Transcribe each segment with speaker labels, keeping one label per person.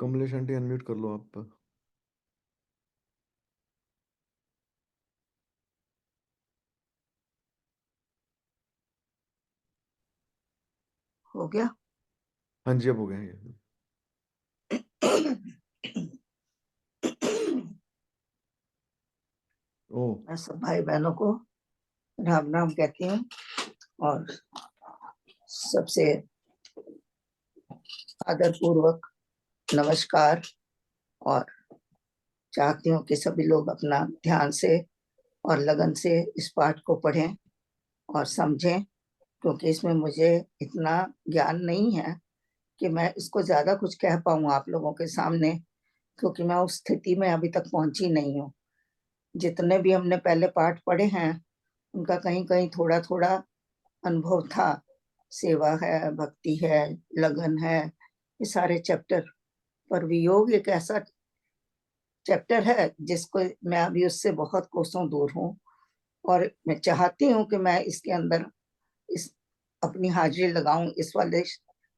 Speaker 1: Kamlesh aunty unmute कर लो आप।
Speaker 2: हो गया?
Speaker 1: हाँ जी, अब हो गया ये। ओ
Speaker 2: मैं सब भाई बहनों को राम राम कहती हूँ और सबसे आदर पूर्वक नमस्कार, और चाहती हूँ कि सभी लोग अपना ध्यान से और लगन से इस पाठ को पढ़ें और समझें, क्योंकि इसमें मुझे इतना ज्ञान नहीं है कि मैं इसको ज्यादा कुछ कह पाऊँ आप लोगों के सामने, क्योंकि मैं उस स्थिति में अभी तक पहुंची नहीं हूँ। जितने भी हमने पहले पाठ पढ़े हैं उनका कहीं कहीं थोड़ा थोड़ा अनुभव था। सेवा है, भक्ति है, लगन है, ये सारे चैप्टर। पर वियोग एक ऐसा चैप्टर है जिसको मैं अभी उससे बहुत कोसों दूर हूँ, और मैं चाहती हूँ कि मैं इसके अंदर इस अपनी हाजिरी लगाऊं इस वाले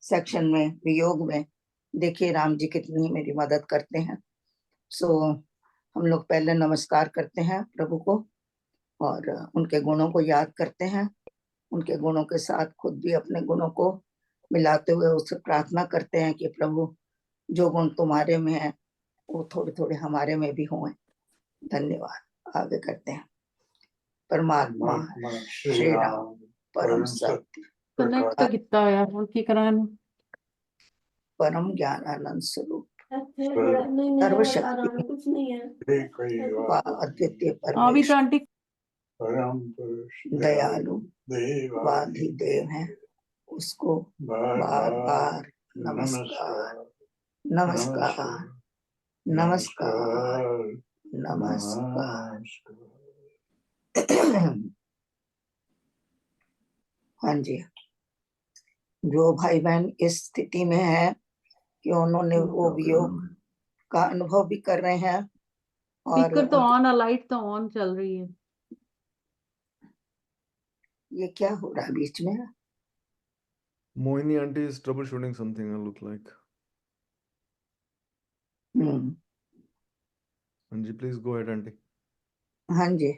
Speaker 2: सेक्शन में, वियोग में। देखिए राम जी कितनी मेरी मदद करते हैं। सो हम लोग पहले नमस्कार करते हैं प्रभु को और उनके गुणों को याद करते हैं। उनके गुणों के साथ खुद भी अपने गुणों को मिलाते हुए उससे प्रार्थना करते हैं कि प्रभु जो गुण तुम्हारे में है वो थोड़े थोड़े हमारे में भी हों। धन्यवाद। आगे करते हैं। परमात्मा श्री राम परम सत्य
Speaker 3: कनेक्ट कितना आया हूँ की करान
Speaker 2: परम ज्ञानानंद स्वरूप
Speaker 3: सर्वशक्ति कुछ नहीं है
Speaker 2: व अद्वितीय
Speaker 3: अभी तो
Speaker 2: परमेश्वर
Speaker 3: आंटी
Speaker 4: परम
Speaker 2: दयालु वाधिदेव है, उसको बार बार नमस्कार नमस्कार नमस्कार नमस्कार। हाँ जी, जो भाई बहन इस स्थिति में है कि उन्होंने वो वियोग का अनुभव भी कर रहे हैं और
Speaker 3: स्पीकर तो ऑन है, लाइट तो ऑन चल रही है।
Speaker 2: ये क्या हो रहा है बीच में?
Speaker 1: Mohini aunty is trouble shooting something I look like. हाँ जी, प्लीज गो अहेड आंटी।
Speaker 2: हाँ जी,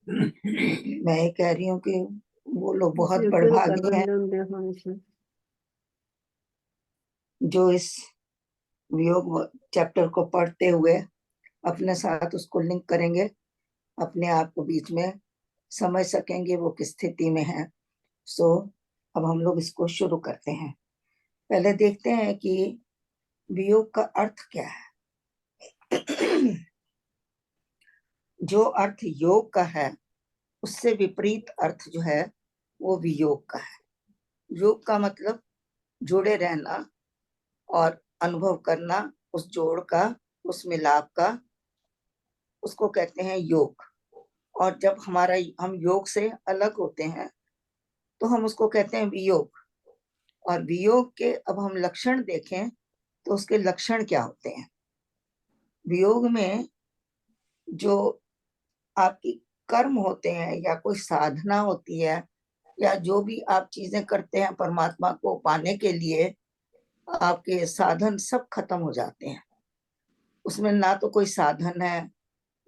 Speaker 2: मैं ये कह रही हूँ कि वो लोग बहुत बड़भागी हैं जो इस वियोग चैप्टर को पढ़ते हुए अपने साथ उसको लिंक करेंगे, अपने आप को बीच में समझ सकेंगे वो किस स्थिति में है। सो अब हम लोग इसको शुरू करते हैं। पहले देखते हैं कि वियोग का अर्थ क्या है। जो अर्थ योग का है उससे विपरीत अर्थ जो है वो वियोग का है। योग का मतलब जुड़े रहना और अनुभव करना, उस जोड़ का, उस मिलाप का, उसको कहते हैं योग। और जब हम योग से अलग होते हैं तो हम उसको कहते हैं वियोग। और वियोग के अब हम लक्षण देखें तो उसके लक्षण क्या होते हैं। वियोग में जो आपकी कर्म होते हैं या कोई साधना होती है या जो भी आप चीजें करते हैं परमात्मा को पाने के लिए, आपके साधन सब खत्म हो जाते हैं। उसमें ना तो कोई साधन है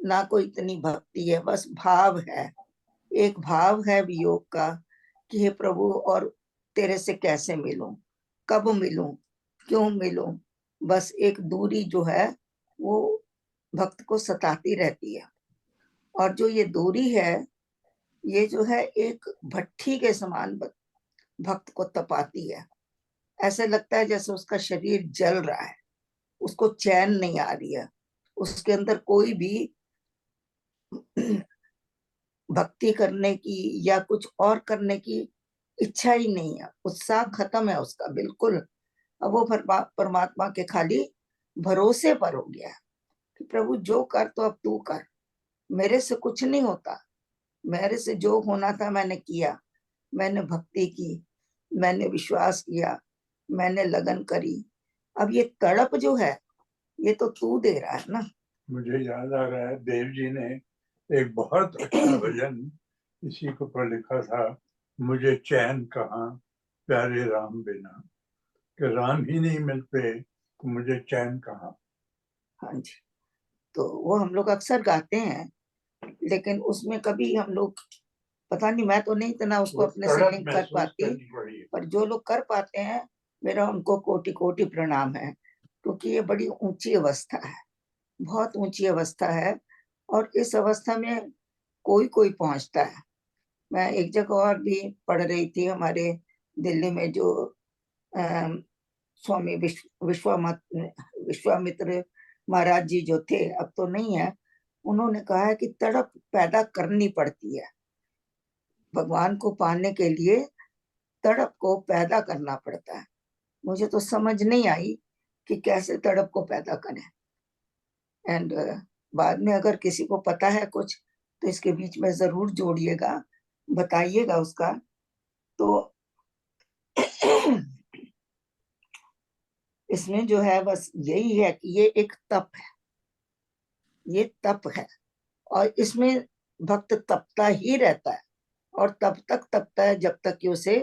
Speaker 2: ना कोई इतनी भक्ति है, बस भाव है। एक भाव है वियोग का कि हे प्रभु और तेरे से कैसे मिलूं, कब मिलूं, क्यों मिलूं। बस एक दूरी जो है वो भक्त को सताती रहती है। और जो ये दूरी है ये जो है एक भट्ठी के समान भक्त को तपाती है। ऐसे लगता है जैसे उसका शरीर जल रहा है, उसको चैन नहीं आ रही है, उसके अंदर कोई भी भक्ति करने की या कुछ और करने की इच्छा ही नहीं है। उत्साह खत्म है उसका बिल्कुल। अब वो परमात्मा के खाली भरोसे पर हो गया कि प्रभु जो कर तो अब तू कर, मेरे से कुछ नहीं होता, मेरे से जो होना था मैंने किया। मैंने भक्ति की, मैंने विश्वास किया, मैंने लगन करी। अब ये तड़प जो है ये तो तू दे रहा है ना।
Speaker 4: मुझे याद आ रहा है देव जी ने एक बहुत अच्छा भजन इसी के ऊपर लिखा था, मुझे चैन कहाँ प्यारे राम बिना, कि राम ही नहीं मिलते तो मुझे चैन कहाँ।
Speaker 2: हाँ जी, तो वो हम लोग अक्सर गाते हैं, लेकिन उसमें कभी हम लोग, पता नहीं, मैं तो नहीं इतना उसको
Speaker 4: वो
Speaker 2: अपने से
Speaker 4: तड़प
Speaker 2: लिंक कर
Speaker 4: महसूस
Speaker 2: पाती,
Speaker 4: करनी पड़ी है।
Speaker 2: पर जो लोग कर पाते हैं, मेरा उनको कोटि कोटि प्रणाम है, क्योंकि ये बड़ी ऊंची अवस्था है, बहुत ऊंची अवस्था है, और इस अवस्था में कोई कोई पहुंचता है। मैं एक जगह और भी पढ़ रही थी, हमारे दिल्ली में जो अम, स्वामी विश्वामित्र महाराज जी जो थे, अब तो नहीं है, उन्होंने कहा है कि तड़प पैदा करनी पड़ती है, भगवान को पाने के लिए तड़प को पैदा करना पड़ता है। मुझे तो समझ नहीं आई कि कैसे तड़प को पैदा करें, एंड बाद में अगर किसी को पता है कुछ तो इसके बीच में जरूर जोड़िएगा, बताइएगा उसका। तो इसमें जो है बस यही है कि ये एक तप है, ये तप है, और इसमें भक्त तपता ही रहता है, और तब तक तपता है जब तक कि उसे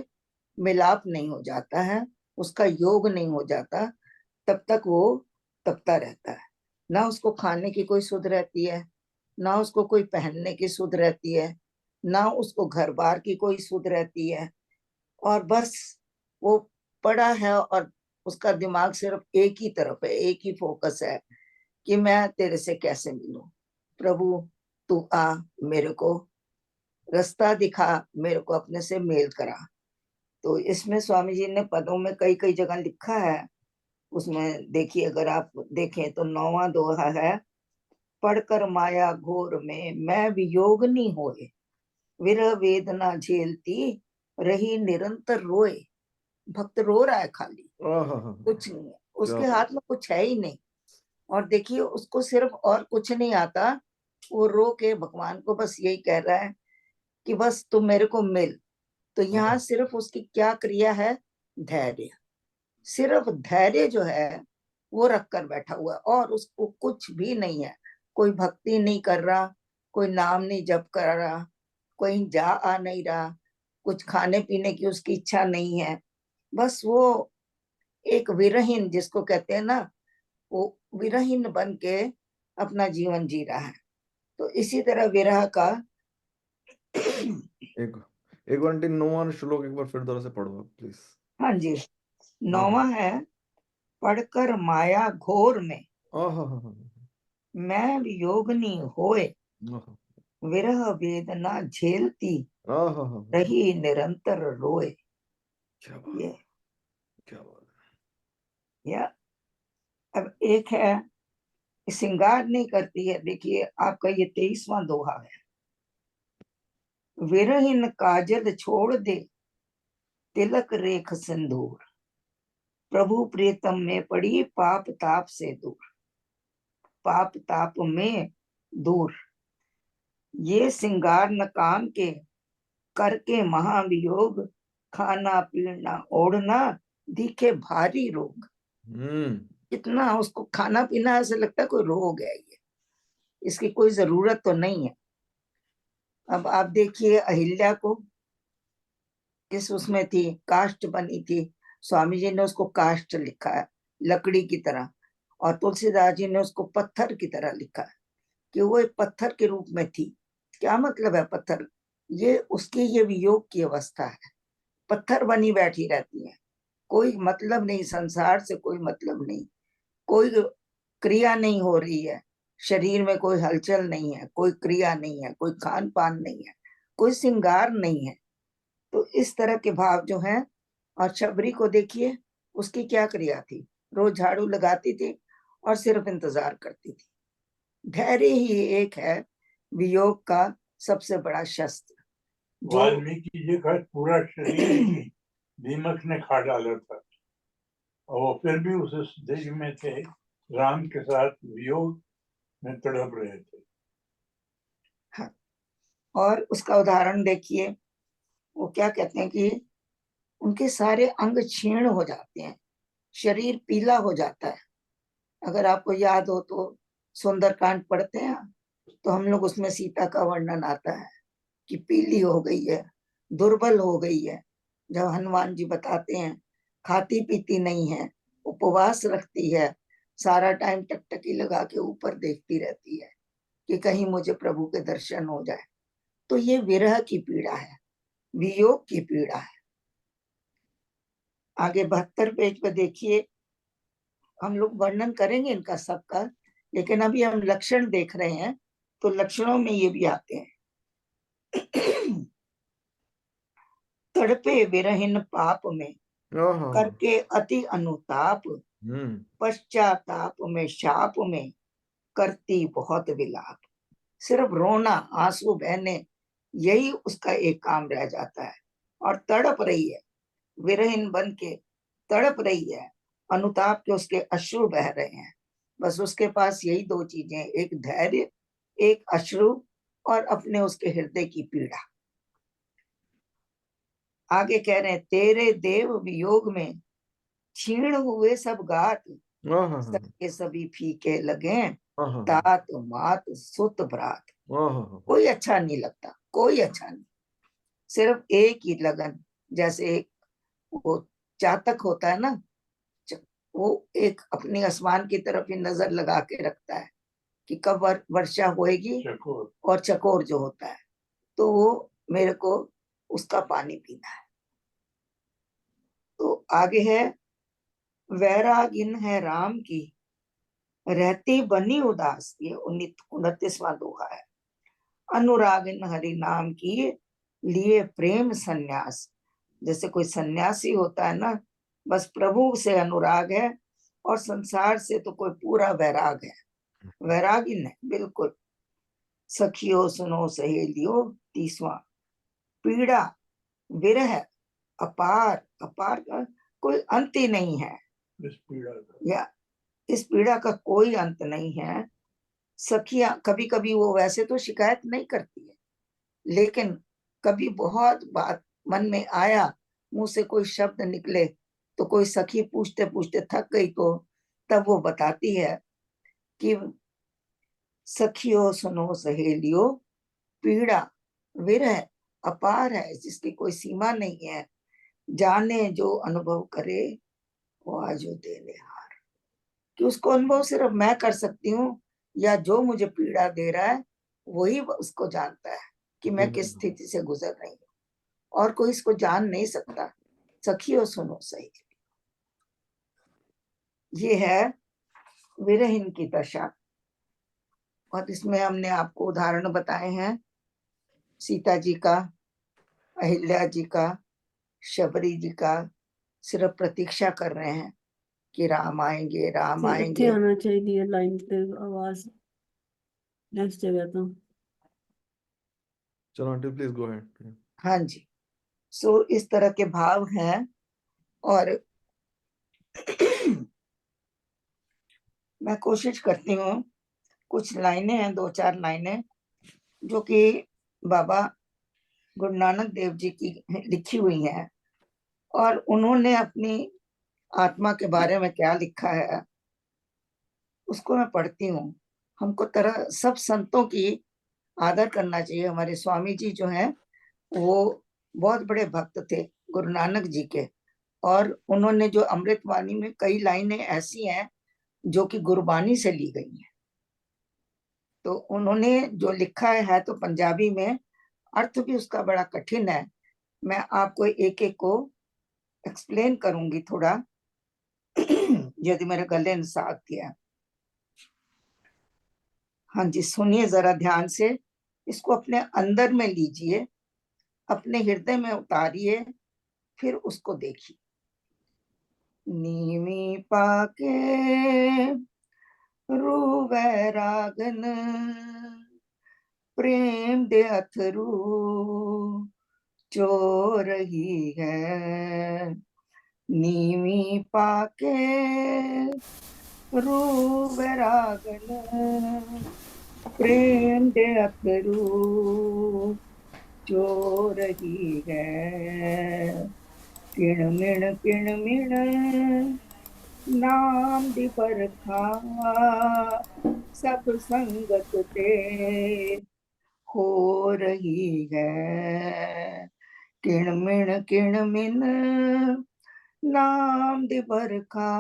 Speaker 2: मिलाप नहीं हो जाता है, उसका योग नहीं हो जाता, तब तक वो तपता रहता है। ना उसको खाने की कोई सुध रहती है, ना उसको कोई पहनने की सुध रहती है, ना उसको घर बार की कोई सुध रहती है, और बस वो पड़ा है, और उसका दिमाग सिर्फ एक ही तरफ है, एक ही फोकस है कि मैं तेरे से कैसे मिलूं, प्रभु तू आ, मेरे को रास्ता दिखा, मेरे को अपने से मेल करा। तो इसमें स्वामी जी ने पदों में कई कई जगह लिखा है, उसमें देखिए, अगर आप देखें तो 9वां दोहा है, पढ़कर माया घोर में मैं वियोगनी होए, विरह वेदना झेलती रही निरंतर रोए। भक्त रो रहा है खाली,
Speaker 1: आहा,
Speaker 2: कुछ नहीं है
Speaker 1: क्या
Speaker 2: उसके
Speaker 1: बात।
Speaker 2: हाथ में, कुछ है ही नहीं, और देखिए उसको सिर्फ और कुछ नहीं आता, वो रो के भगवान को बस यही कह रहा है कि बस तुम मेरे को मिल। तो यहाँ सिर्फ उसकी क्या क्रिया है, धैर्य, सिर्फ धैर्य जो है वो रख कर बैठा हुआ है, और उसको कुछ भी नहीं है, कोई भक्ति नहीं कर रहा, कोई नाम नहीं जप कर रहा, कोई जा आ नहीं रहा, कुछ खाने पीने की उसकी इच्छा नहीं है, बस वो एक विरहीन जिसको कहते हैं ना, वो विरहीन बन के अपना जीवन जी रहा है। तो इसी तरह विरह का
Speaker 1: एक एक बार आंटी 9वां श्लोक एक बार फिर दोबारा से पढ़ो प्लीज।
Speaker 2: हाँ जी,
Speaker 1: हाँ
Speaker 2: 9वां है, पढ़कर माया घोर में
Speaker 1: आहा,
Speaker 2: मैं वियोगनी होए,
Speaker 1: आहा,
Speaker 2: विरह वेदना झेलती
Speaker 1: आहा,
Speaker 2: रही निरंतर रोए।
Speaker 1: क्या बात,
Speaker 2: ये
Speaker 1: क्या बात।
Speaker 2: या अब एक है, श्रृंगार नहीं करती है, देखिए आपका ये 23वां दोहा है, विरहीन काजल छोड़ दे तिलक रेख सिंदूर, प्रभु प्रीतम में पड़ी पाप ताप से दूर, पाप ताप में दूर, ये श्रृंगार न काम के करके महावियोग, खाना पीना ओढ़ना दिखे भारी रोग। इतना उसको खाना पीना ऐसे लगता है कोई रोग है, ये इसकी कोई जरूरत तो नहीं है। अब आप देखिए अहिल्या को, किस उसमें थी, काष्ठ बनी थी, स्वामी जी ने उसको काष्ठ लिखा है, लकड़ी की तरह, और तुलसीदास जी ने उसको पत्थर की तरह लिखा है कि वो एक पत्थर के रूप में थी। क्या मतलब है पत्थर, ये उसकी ये वियोग की अवस्था है, पत्थर बनी बैठी रहती है, कोई मतलब नहीं, संसार से कोई मतलब नहीं, कोई क्रिया नहीं हो रही है, शरीर में कोई हलचल नहीं है, कोई क्रिया नहीं है, कोई खान पान नहीं है, कोई श्रृंगार नहीं है। तो इस तरह के भाव जो हैं, और शबरी को देखिए, उसकी क्या क्रिया थी, रोज झाड़ू लगाती थी और सिर्फ इंतजार करती थी। धैर्य ही एक है वियोग का सबसे बड़ा शस्त्र, जो
Speaker 4: वाल्मीकि जी का पूरा शरीर ही दीमक ने खा डाला था, और वो फिर भी उस स्थिति में थे, राम के साथ वियोग में तड़प रहे थे।
Speaker 2: हाँ, और उसका उदाहरण देखिए, वो क्या कहते हैं कि उनके सारे अंग क्षीण हो जाते हैं, शरीर पीला हो जाता है। अगर आपको याद हो तो सुंदरकांड पढ़ते हैं तो हम लोग उसमें सीता का वर्णन आता है कि पीली हो गई है, दुर्बल हो गई है। जब हनुमान जी बताते हैं खाती पीती नहीं है, वो उपवास रखती है, सारा टाइम टकटकी लगा के ऊपर देखती रहती है कि कहीं मुझे प्रभु के दर्शन हो जाए। तो ये विरह की पीड़ा है, वियोग की पीड़ा है। आगे 72 पेज पे देखिए, हम लोग वर्णन करेंगे इनका सबका, लेकिन अभी हम लक्षण देख रहे हैं, तो लक्षणों में ये भी आते हैं। तड़पे विरहिन पाप में
Speaker 1: हाँ।
Speaker 2: करके अति अनुताप, पश्चाताप में शाप में करती बहुत विलाप। सिर्फ रोना, आंसू बहने, यही उसका एक काम रह जाता है। और तड़प रही है, विरहीन बन के तड़प रही है, अनुताप के उसके अश्रु बह रहे हैं। बस उसके पास यही दो चीजें, एक धैर्य, एक अश्रु, और अपने उसके हृदय की पीड़ा। आगे कह रहे हैं, तेरे देव वियोग में क्षीण हुए सब गात, सबके सभी फीके लगे, तात मात सुत भ्रात। कोई अच्छा नहीं लगता, कोई अच्छा नहीं। सिर्फ एक ही लगन, जैसे एक वो चातक होता है ना, वो एक अपनी आसमान की तरफ ही नजर लगा के रखता है कि कब वर्षा होएगी, और चकोर जो होता है, तो वो मेरे को उसका पानी पीना है। तो आगे है, वैरागिन है राम की, रहती बनी उदास। ये 29वां दोहा है। अनुरागिन हरि नाम की, लिए प्रेम संन्यास। जैसे कोई सन्यासी होता है ना, बस प्रभु से अनुराग है, और संसार से तो कोई पूरा वैराग है, वैरागिन है बिल्कुल। सखियो सुनो सहेलियो, 30वां, पीड़ा विरह अपार, अपार का कोई अंत ही नहीं है,
Speaker 4: इस पीड़ा का,
Speaker 2: या इस पीड़ा का कोई अंत नहीं है। सखियां कभी कभी वो वैसे तो शिकायत नहीं करती है, लेकिन कभी बहुत बात मन में आया, मुंह से कोई शब्द निकले, तो कोई सखी पूछते पूछते थक गई, तो तब वो बताती है कि सखियो सुनो सहेलियो, पीड़ा विरह अपार है, जिसकी कोई सीमा नहीं है। जाने जो अनुभव करे, वो आजो देने हार। कि उसको अनुभव सिर्फ मैं कर सकती हूँ, या जो मुझे पीड़ा दे रहा है वही उसको जानता है कि मैं किस स्थिति से गुजर रही हूँ, और कोई इसको जान नहीं सकता। सखियो सुनो सही। ये है विरहीन की दशा, और इसमें हमने आपको उदाहरण बताए हैं, सीता जी का, अहिल्या जी का, शबरी जी का। सिर्फ प्रतीक्षा कर रहे हैं कि राम आएंगे, राम
Speaker 3: ਇੱਥੇ
Speaker 2: आएंगे।
Speaker 3: ਆਣਾ ਚਾਹੀਦੀ ਹੈ ਲਾਈਨ ਤੇ आवाज इस जगह तो।
Speaker 1: चलो आंटी प्लीज गो अहेड।
Speaker 2: हाँ जी, सो इस तरह के भाव हैं। और मैं कोशिश करती हूँ, कुछ लाइनें हैं, 2-4 लाइनें जो कि बाबा गुरु नानक देव जी की लिखी हुई हैं, और उन्होंने अपनी आत्मा के बारे में क्या लिखा है उसको मैं पढ़ती हूँ। हमको तरह सब संतों की आदर करना चाहिए। हमारे स्वामी जी जो हैं, वो बहुत बड़े भक्त थे गुरु नानक जी के, और उन्होंने जो अमृतवाणी में कई लाइनें ऐसी हैं जो कि गुरबानी से ली गई हैं। तो उन्होंने जो लिखा है तो पंजाबी में, अर्थ भी उसका बड़ा कठिन है। मैं आपको एक एक को एक्सप्लेन करूंगी थोड़ा, यदि मेरे गले ने साथ दिया। हाँ जी, सुनिए जरा ध्यान से, इसको अपने अंदर में लीजिए, अपने हृदय में उतारिए, फिर उसको देखिए। नीमी पाके रू वैरागन, प्रेम दे अथरू चो रही है। नीमी पाके रू वैरागन, प्रेम दे अथरू चो रही है। किण मिण नाम दी परखा, सब संगत ते हो रही है। किण मिण नाम दिबर खा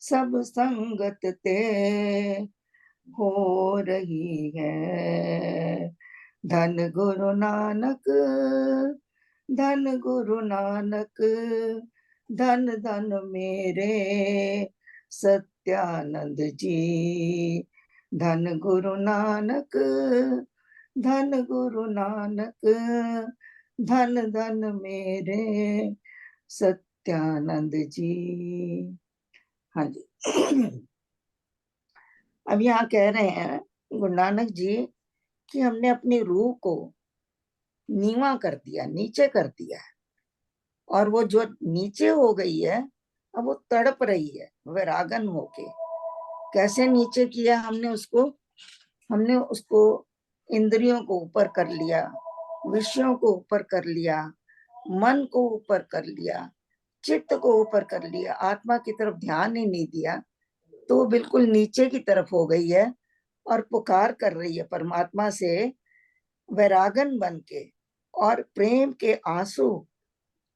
Speaker 2: सब संगत ते हो रही है। धन गुरु नानक, धन गुरु नानक, धन धन मेरे सत्यानंद जी। धन गुरु नानक, धन गुरु नानक, धन धन मेरे सत्यानंद जी। हाँ जी। अब यहाँ कह रहे हैं गुरु नानक जी कि हमने अपनी रूह को नीवा कर दिया, नीचे कर दिया है, और वो जो नीचे हो गई है अब वो तड़प रही है वैरागन होके। कैसे नीचे किया हमने उसको? हमने उसको इंद्रियों को ऊपर कर लिया, विषयों को ऊपर कर लिया, मन को ऊपर कर लिया, चित्त को ऊपर कर लिया, आत्मा की तरफ ध्यान ही नहीं दिया, तो वो बिल्कुल नीचे की तरफ हो गई है और पुकार कर रही है परमात्मा से वैरागन बन के, और प्रेम के आंसू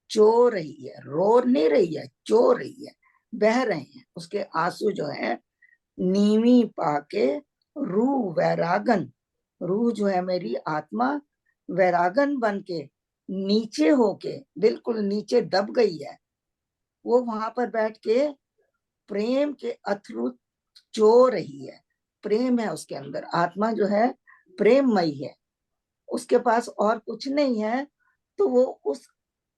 Speaker 2: चो रही है। रो नहीं रही है, चो रही है, बह रहे हैं उसके आंसू जो है। नीवी पाके रूह वैरागन, रूह जो है मेरी आत्मा वैरागन बन के नीचे होके बिल्कुल नीचे दब गई है। वो वहां पर बैठ के प्रेम के अथरू चो रही है। प्रेम है उसके अंदर, आत्मा जो है प्रेममयी है, उसके पास और कुछ नहीं है। तो वो उस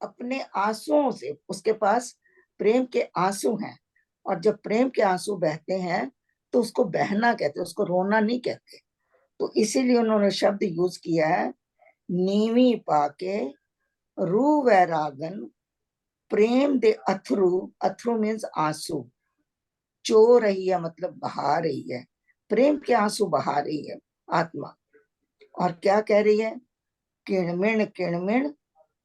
Speaker 2: अपने आंसुओं से, उसके पास प्रेम के आंसू हैं, और जब प्रेम के आंसू बहते हैं तो उसको बहना कहते हैं, उसको रोना नहीं कहते। तो इसीलिए उन्होंने शब्द यूज किया है नीवी पाके रू वैरागन प्रेम दे अथरू। अथरू मीन्स आंसू, चो रही है मतलब बहा रही है, प्रेम के आंसू बहा रही है आत्मा। और क्या कह रही है? किणमिण किणमिण।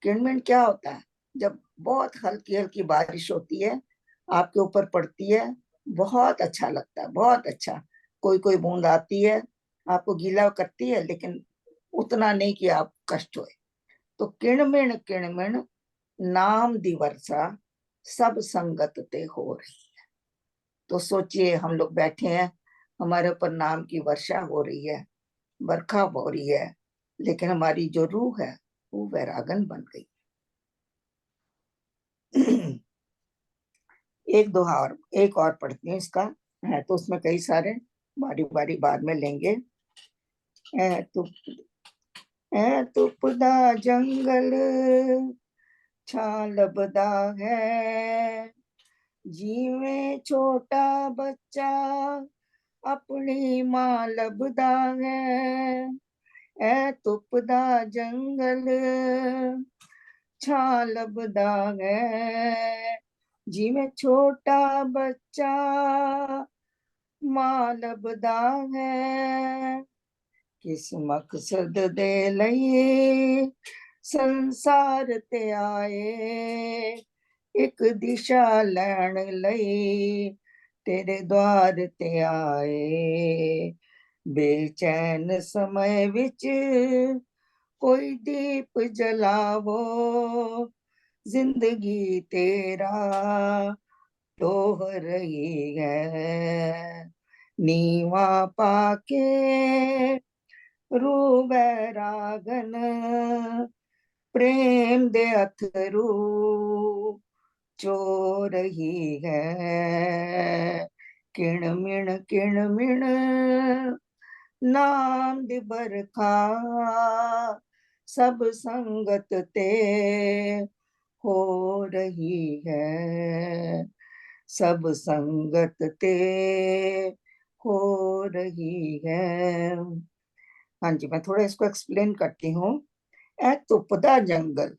Speaker 2: किणमिण क्या होता है? जब बहुत हल्की हल्की बारिश होती है, आपके ऊपर पड़ती है, बहुत अच्छा लगता है, बहुत अच्छा। कोई कोई बूंद आती है, आपको गीला करती है, लेकिन उतना नहीं कि आप कष्ट होए। तो किणमिण किणमिण नाम दी वर्षा सब संगत ते हो रही। तो सोचिए हम लोग बैठे हैं, हमारे ऊपर नाम की वर्षा हो रही है, बरखा हो रही है, लेकिन हमारी जो रूह है वो वैरागन बन गई। एक दोहा और, एक और पढ़ती हूँ इसका, है तो उसमें कई सारे, बारी बारी बाद में लेंगे। तुपदा जंगल छालबदा है, जीवे छोटा बच्चा अपनी माँ लबदा है। तुपदा जंगल छालबदा है, जिमें छोटा बच्चा माँ लबदा है। किस मकसद दे लई संसार ते आए, एक दिशा लैण लई तेरे द्वार ते आए। बेचैन समय विच कोई दीप जलावो, जिंदगी तेरा टोह रही है। नीवा पाके रू बैरागन प्रेम दे अथरू चो रही है। किणमिण किणमिण नाम दिबर खा सब संगत ते हो रही है। सब संगत ते हो रही है। हाँ जी, मैं थोड़ा इसको एक्सप्लेन करती हूँ। ए तुपदा जंगल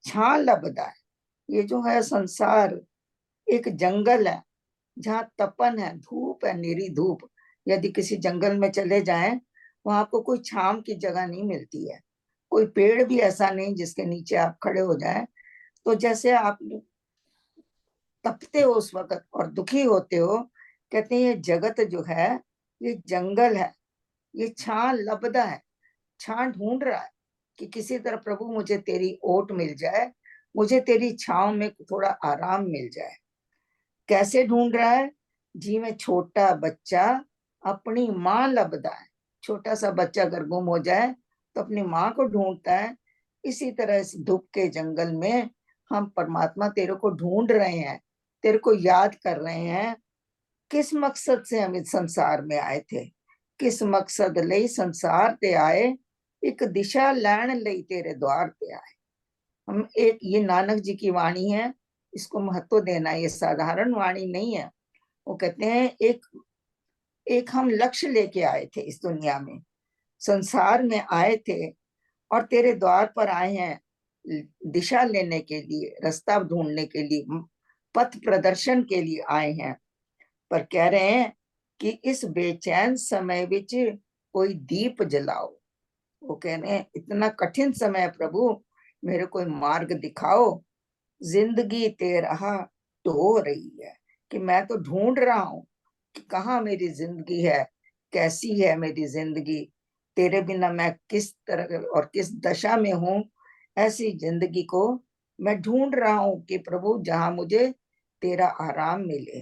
Speaker 2: छा लबदा है, ये जो है संसार एक जंगल है जहाँ तपन है, धूप है, निरी धूप। यदि किसी जंगल में चले जाएं, वहां आपको कोई छांव की जगह नहीं मिलती है, कोई पेड़ भी ऐसा नहीं जिसके नीचे आप खड़े हो जाएं। तो जैसे आप तपते हो उस वक्त और दुखी होते हो, कहते हैं ये जगत जो है ये जंगल है, ये छां लबदा है, छां ढूंढ रहा है कि किसी तरह प्रभु मुझे तेरी ओट मिल जाए मुझे तेरी छांव में थोड़ा आराम मिल जाए। कैसे ढूंढ रहा है? जी में छोटा बच्चा अपनी माँ लबदा है। छोटा सा बच्चा अगर गुम हो जाए तो अपनी माँ को ढूंढता है। इसी तरह इस धूप के जंगल में हम परमात्मा तेरे को ढूंढ रहे हैं, तेरे को याद कर रहे हैं। किस मकसद से हम इस संसार में आए थे? किस मकसद लई संसार ते आए? एक दिशा लैण लई तेरे द्वार पे आए। हम एक, ये नानक जी की वाणी है, इसको महत्व देना, ये साधारण वाणी नहीं है। वो कहते हैं एक हम लक्ष्य लेके आए थे इस दुनिया में, संसार में आए थे और तेरे द्वार पर आए हैं दिशा लेने के लिए, रास्ता ढूंढने के लिए, पथ प्रदर्शन के लिए आए हैं। पर कह रहे हैं कि इस बेचैन समय विच कोई दीप जलाओ। वो कह रहे हैं इतना कठिन समय प्रभु, मेरे कोई मार्ग दिखाओ। जिंदगी तेरा तो रही है कि मैं तो ढूंढ रहा हूं कि कहाँ मेरी जिंदगी है, कैसी है मेरी जिंदगी, तेरे बिना मैं किस तरह और किस दशा में हूं। ऐसी जिंदगी को मैं ढूंढ रहा हूं कि प्रभु जहां मुझे तेरा आराम मिले।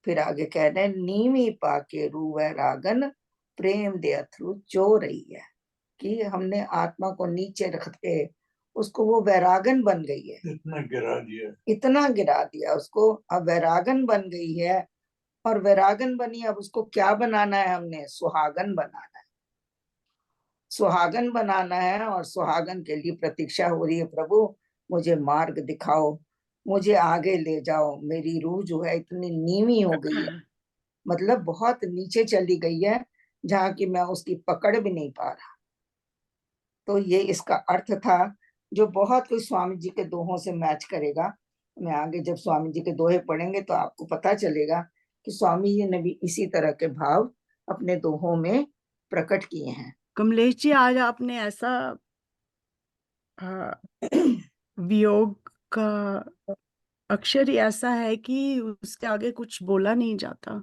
Speaker 2: फिर आगे कह रहे हैं नीमी पाके रूवै रागन प्रेम दे अथरू चो रही है, कि हमने आत्मा को नीचे रख के उसको वो वैरागन बन गई है,
Speaker 4: इतना गिरा दिया।
Speaker 2: इतना गिरा दिया उसको, अब वैरागन बन गई है। और वैरागन बनी, अब उसको क्या बनाना है? हमने सुहागन बनाना है, सुहागन बनाना है। और सुहागन के लिए प्रतीक्षा हो रही है, प्रभु मुझे मार्ग दिखाओ, मुझे आगे ले जाओ। मेरी रूह जो है इतनी नीवी हो गई है, मतलब बहुत नीचे चली गई है, जहाँ की मैं उसकी पकड़ भी नहीं पा रहा। तो ये इसका अर्थ था, जो बहुत कुछ स्वामी जी के दोहों से मैच करेगा। मैं आगे जब स्वामी जी के दोहे पढ़ेंगे तो आपको पता चलेगा कि स्वामी जी ने भी इसी तरह के भाव अपने दोहों में प्रकट किए हैं।
Speaker 3: कमलेश जी, आज आपने ऐसा वियोग का अक्षर ही ऐसा है कि उसके आगे कुछ बोला नहीं जाता,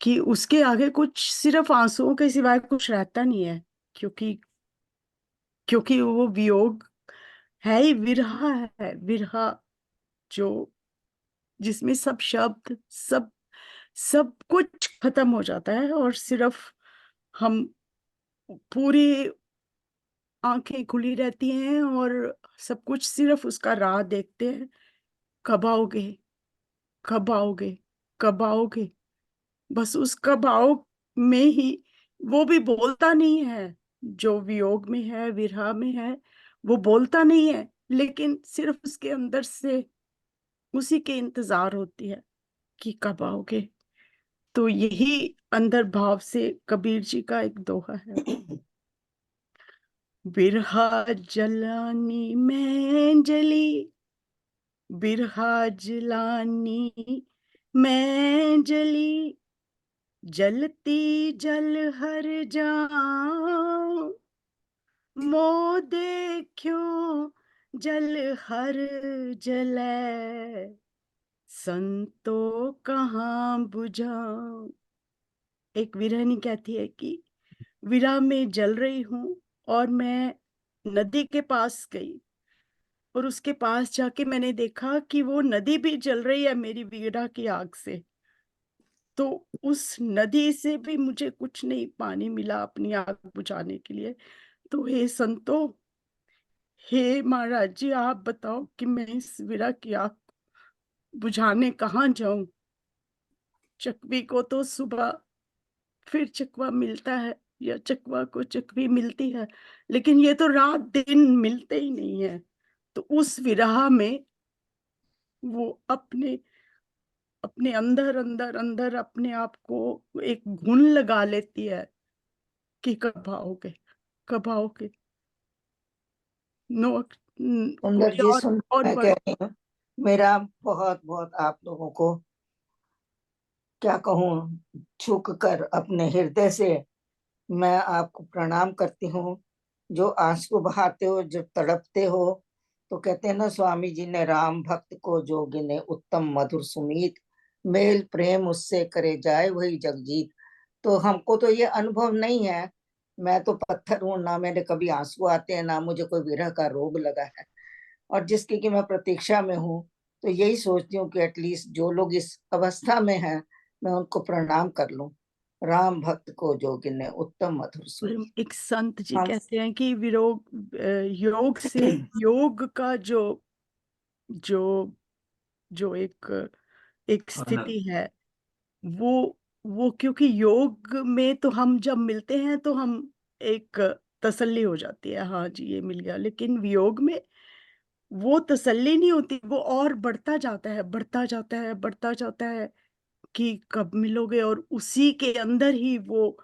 Speaker 3: कि उसके आगे कुछ सिर्फ आंसुओं के सिवाय कुछ रहता नहीं है। क्योंकि क्योंकि वो वियोग है ही विरह है, विरह जो जिसमें सब शब्द, सब कुछ खत्म हो जाता है और सिर्फ हम, पूरी आंखें खुली रहती हैं और सब कुछ सिर्फ उसका राह देखते हैं। कब आओगे, कब आओगे, कब आओगे। बस उस कब आओ में ही, वो भी बोलता नहीं है, जो वियोग में है, विरह में है, वो बोलता नहीं है, लेकिन सिर्फ उसके अंदर से उसी के इंतजार होती है कि कब आओगे। तो यही अंदर भाव से कबीर जी का एक दोहा है, बिरहा जलानी मैं जली, बिरहा जलानी मैं जली, जलती जल हर जाऊं, मोह देखियो जल हर जलै, संतो कहाँ बुझाऊं। एक विरहनी कहती है कि विरह में जल रही हूं और मैं नदी के पास गई और उसके पास जाके मैंने देखा कि वो नदी भी जल रही है मेरी विरह की आग से। तो उस नदी से भी मुझे कुछ नहीं पानी मिला अपनी आग बुझाने के लिए। तो हे संतो, हे महाराज जी, आप बताओ कि मैं इस विरह की आग बुझाने कहाँ जाऊं। चकवी को तो सुबह फिर चकवा मिलता है या चकवा को चकवी मिलती है, लेकिन ये तो रात दिन मिलते ही नहीं है। तो उस विरह में वो अपने अपने अंदर अंदर अंदर अपने आप को एक घुन लगा लेती है कि कब आओगे, कब आओगे। नो,
Speaker 2: सुंदर
Speaker 3: कोई
Speaker 2: जी सुन,
Speaker 3: और
Speaker 2: मैं
Speaker 3: वर्ड।
Speaker 2: कह रही हूँ, मेरा बहुत बहुत आप लोगों को क्या कहूँ, झुक कर अपने हृदय से मैं आपको प्रणाम करती हूँ। जो आंसू बहाते हो, जो तड़पते हो। तो कहते हैं ना, स्वामी जी ने राम भक्त को जोगिने उत्तम मधुर सुमीत, मेल प्रेम उससे करे जाए वही जगजीत। तो हमको तो ये अनुभव नहीं है, मैं तो पत्थर हूं, ना मेरे कभी आंसू आते हैं, ना मुझे कोई विरह का रोग लगा है। और जिसकी कि मैं प्रतीक्षा में हूँ, तो यही सोचती हूँ कि एटलीस्ट जो लोग इस अवस्था में हैं मैं उनको प्रणाम कर लूं। राम भक्त को जोगिने उत्तम मधुर सुर।
Speaker 3: एक संत जी
Speaker 2: हम
Speaker 3: कहते हैं कि योग से योग का जो जो जो एक स्थिति है, वो क्योंकि योग में तो हम जब मिलते हैं तो हम एक तसल्ली हो जाती है, हाँ जी ये मिल गया, लेकिन वियोग में वो तसल्ली नहीं होती, वो और बढ़ता जाता है, बढ़ता जाता है, बढ़ता जाता है कि कब मिलोगे। और उसी के अंदर ही वो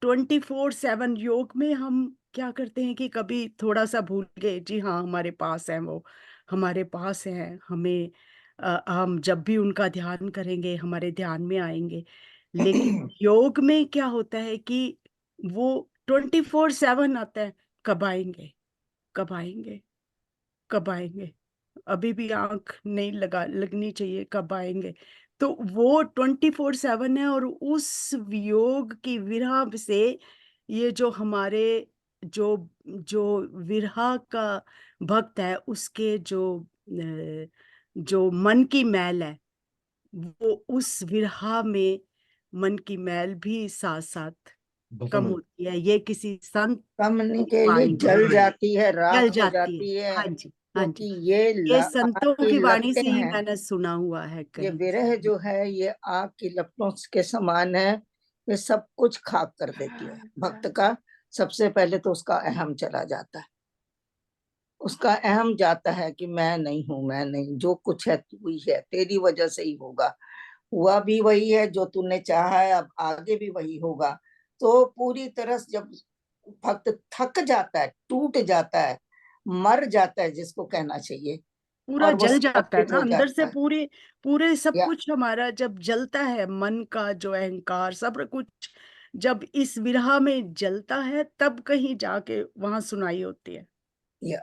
Speaker 3: 24/7 योग में हम क्या करते हैं कि कभी थोड़ा सा भूल गए, जी हाँ हमारे पास है, वो हमारे पास है, हमें हम जब भी उनका ध्यान करेंगे हमारे ध्यान में आएंगे। लेकिन योग में क्या होता है कि वो 24/7 आता है, कब आएंगे, कब आएंगे, कब आएंगे, अभी भी आंख नहीं लगनी चाहिए, कब आएंगे। तो वो 24/7 है, और उस वियोग की विरह से ये जो हमारे जो जो विरह का भक्त है, उसके जो मन की मैल है, वो उस विरह में मन की मैल भी साथ साथ
Speaker 1: भस्म
Speaker 3: कम
Speaker 1: हो
Speaker 3: होती है। ये किसी संत
Speaker 2: कमनी
Speaker 3: की
Speaker 2: के ये
Speaker 3: वाणी
Speaker 2: जल
Speaker 3: है,
Speaker 2: जाती है,
Speaker 3: जल
Speaker 2: राख हो
Speaker 3: जाती है।
Speaker 2: जाती है,
Speaker 3: हाँ जी, हाँ
Speaker 2: क्योंकि
Speaker 3: जी,
Speaker 2: ये
Speaker 3: ये
Speaker 2: आग
Speaker 3: संतों
Speaker 2: की
Speaker 3: की वाणी
Speaker 2: लपटें
Speaker 3: से ही
Speaker 2: हैं।
Speaker 3: मैंने सुना हुआ है
Speaker 2: ये
Speaker 3: कहीं।
Speaker 2: विरह जो है ये आग की लपटों के समान है, ये सब कुछ खाक कर देती है भक्त का। सबसे पहले तो उसका अहम चला जाता है, उसका अहम जाता है कि मैं नहीं हूं, मैं नहीं, जो कुछ है तू ही है, तेरी वजह से ही होगा, हुआ भी वही है जो तूने चाहा है, अब आगे भी वही होगा। तो पूरी तरह से जब भक्त थक जाता है, टूट जाता है, मर जाता है जिसको कहना चाहिए,
Speaker 3: पूरा
Speaker 2: और वो
Speaker 3: जल जाता है
Speaker 2: समर्पित
Speaker 3: ना
Speaker 2: हो
Speaker 3: अंदर से,
Speaker 2: जाता है,
Speaker 3: पूरे पूरे सब
Speaker 2: या
Speaker 3: कुछ हमारा जब जलता है, मन का जो अहंकार सब कुछ जब इस विरह में जलता है, तब कहीं जाके वहां सुनाई होती है।
Speaker 2: या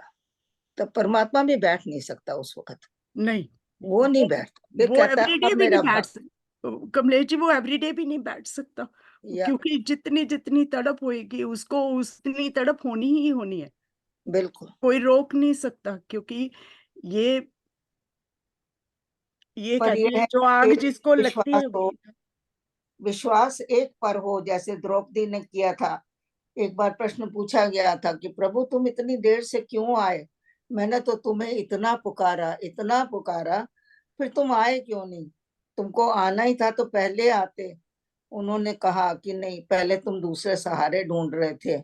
Speaker 2: तो परमात्मा भी बैठ नहीं सकता उस वक्त,
Speaker 3: नहीं,
Speaker 2: वो नहीं बैठता, वे
Speaker 3: वो
Speaker 2: कहता है
Speaker 3: एवरीडे
Speaker 2: अब
Speaker 3: भी नहीं
Speaker 2: मेरा
Speaker 3: बैठ
Speaker 2: भक्त।
Speaker 3: सकता कमलेश जी, वो एवरीडे भी नहीं बैठ सकता,
Speaker 2: या
Speaker 3: क्योंकि जितनी जितनी तड़प होएगी उसको उतनी तड़प होनी ही होनी है,
Speaker 2: बिल्कुल।
Speaker 3: कोई रोक नहीं सकता। क्योंकि ये ये
Speaker 2: पर
Speaker 3: कहते
Speaker 2: यह
Speaker 3: हैं
Speaker 2: है
Speaker 3: जो
Speaker 2: कि
Speaker 3: आग जिसको लगती
Speaker 2: विश्वास
Speaker 3: है
Speaker 2: हो,
Speaker 3: वही।
Speaker 2: विश्वास एक पर हो, जैसे द्रौपदी ने किया था। एक बार प्रश्न पूछा गया था कि प्रभु तुम इतनी देर से क्यों आए, मैंने तो तुम्हें इतना पुकारा, इतना पुकारा, फिर तुम आए क्यों नहीं, तुमको आना ही था तो पहले आते। उन्होंने कहा कि नहीं, पहले तुम दूसरे सहारे ढूंढ रहे थे,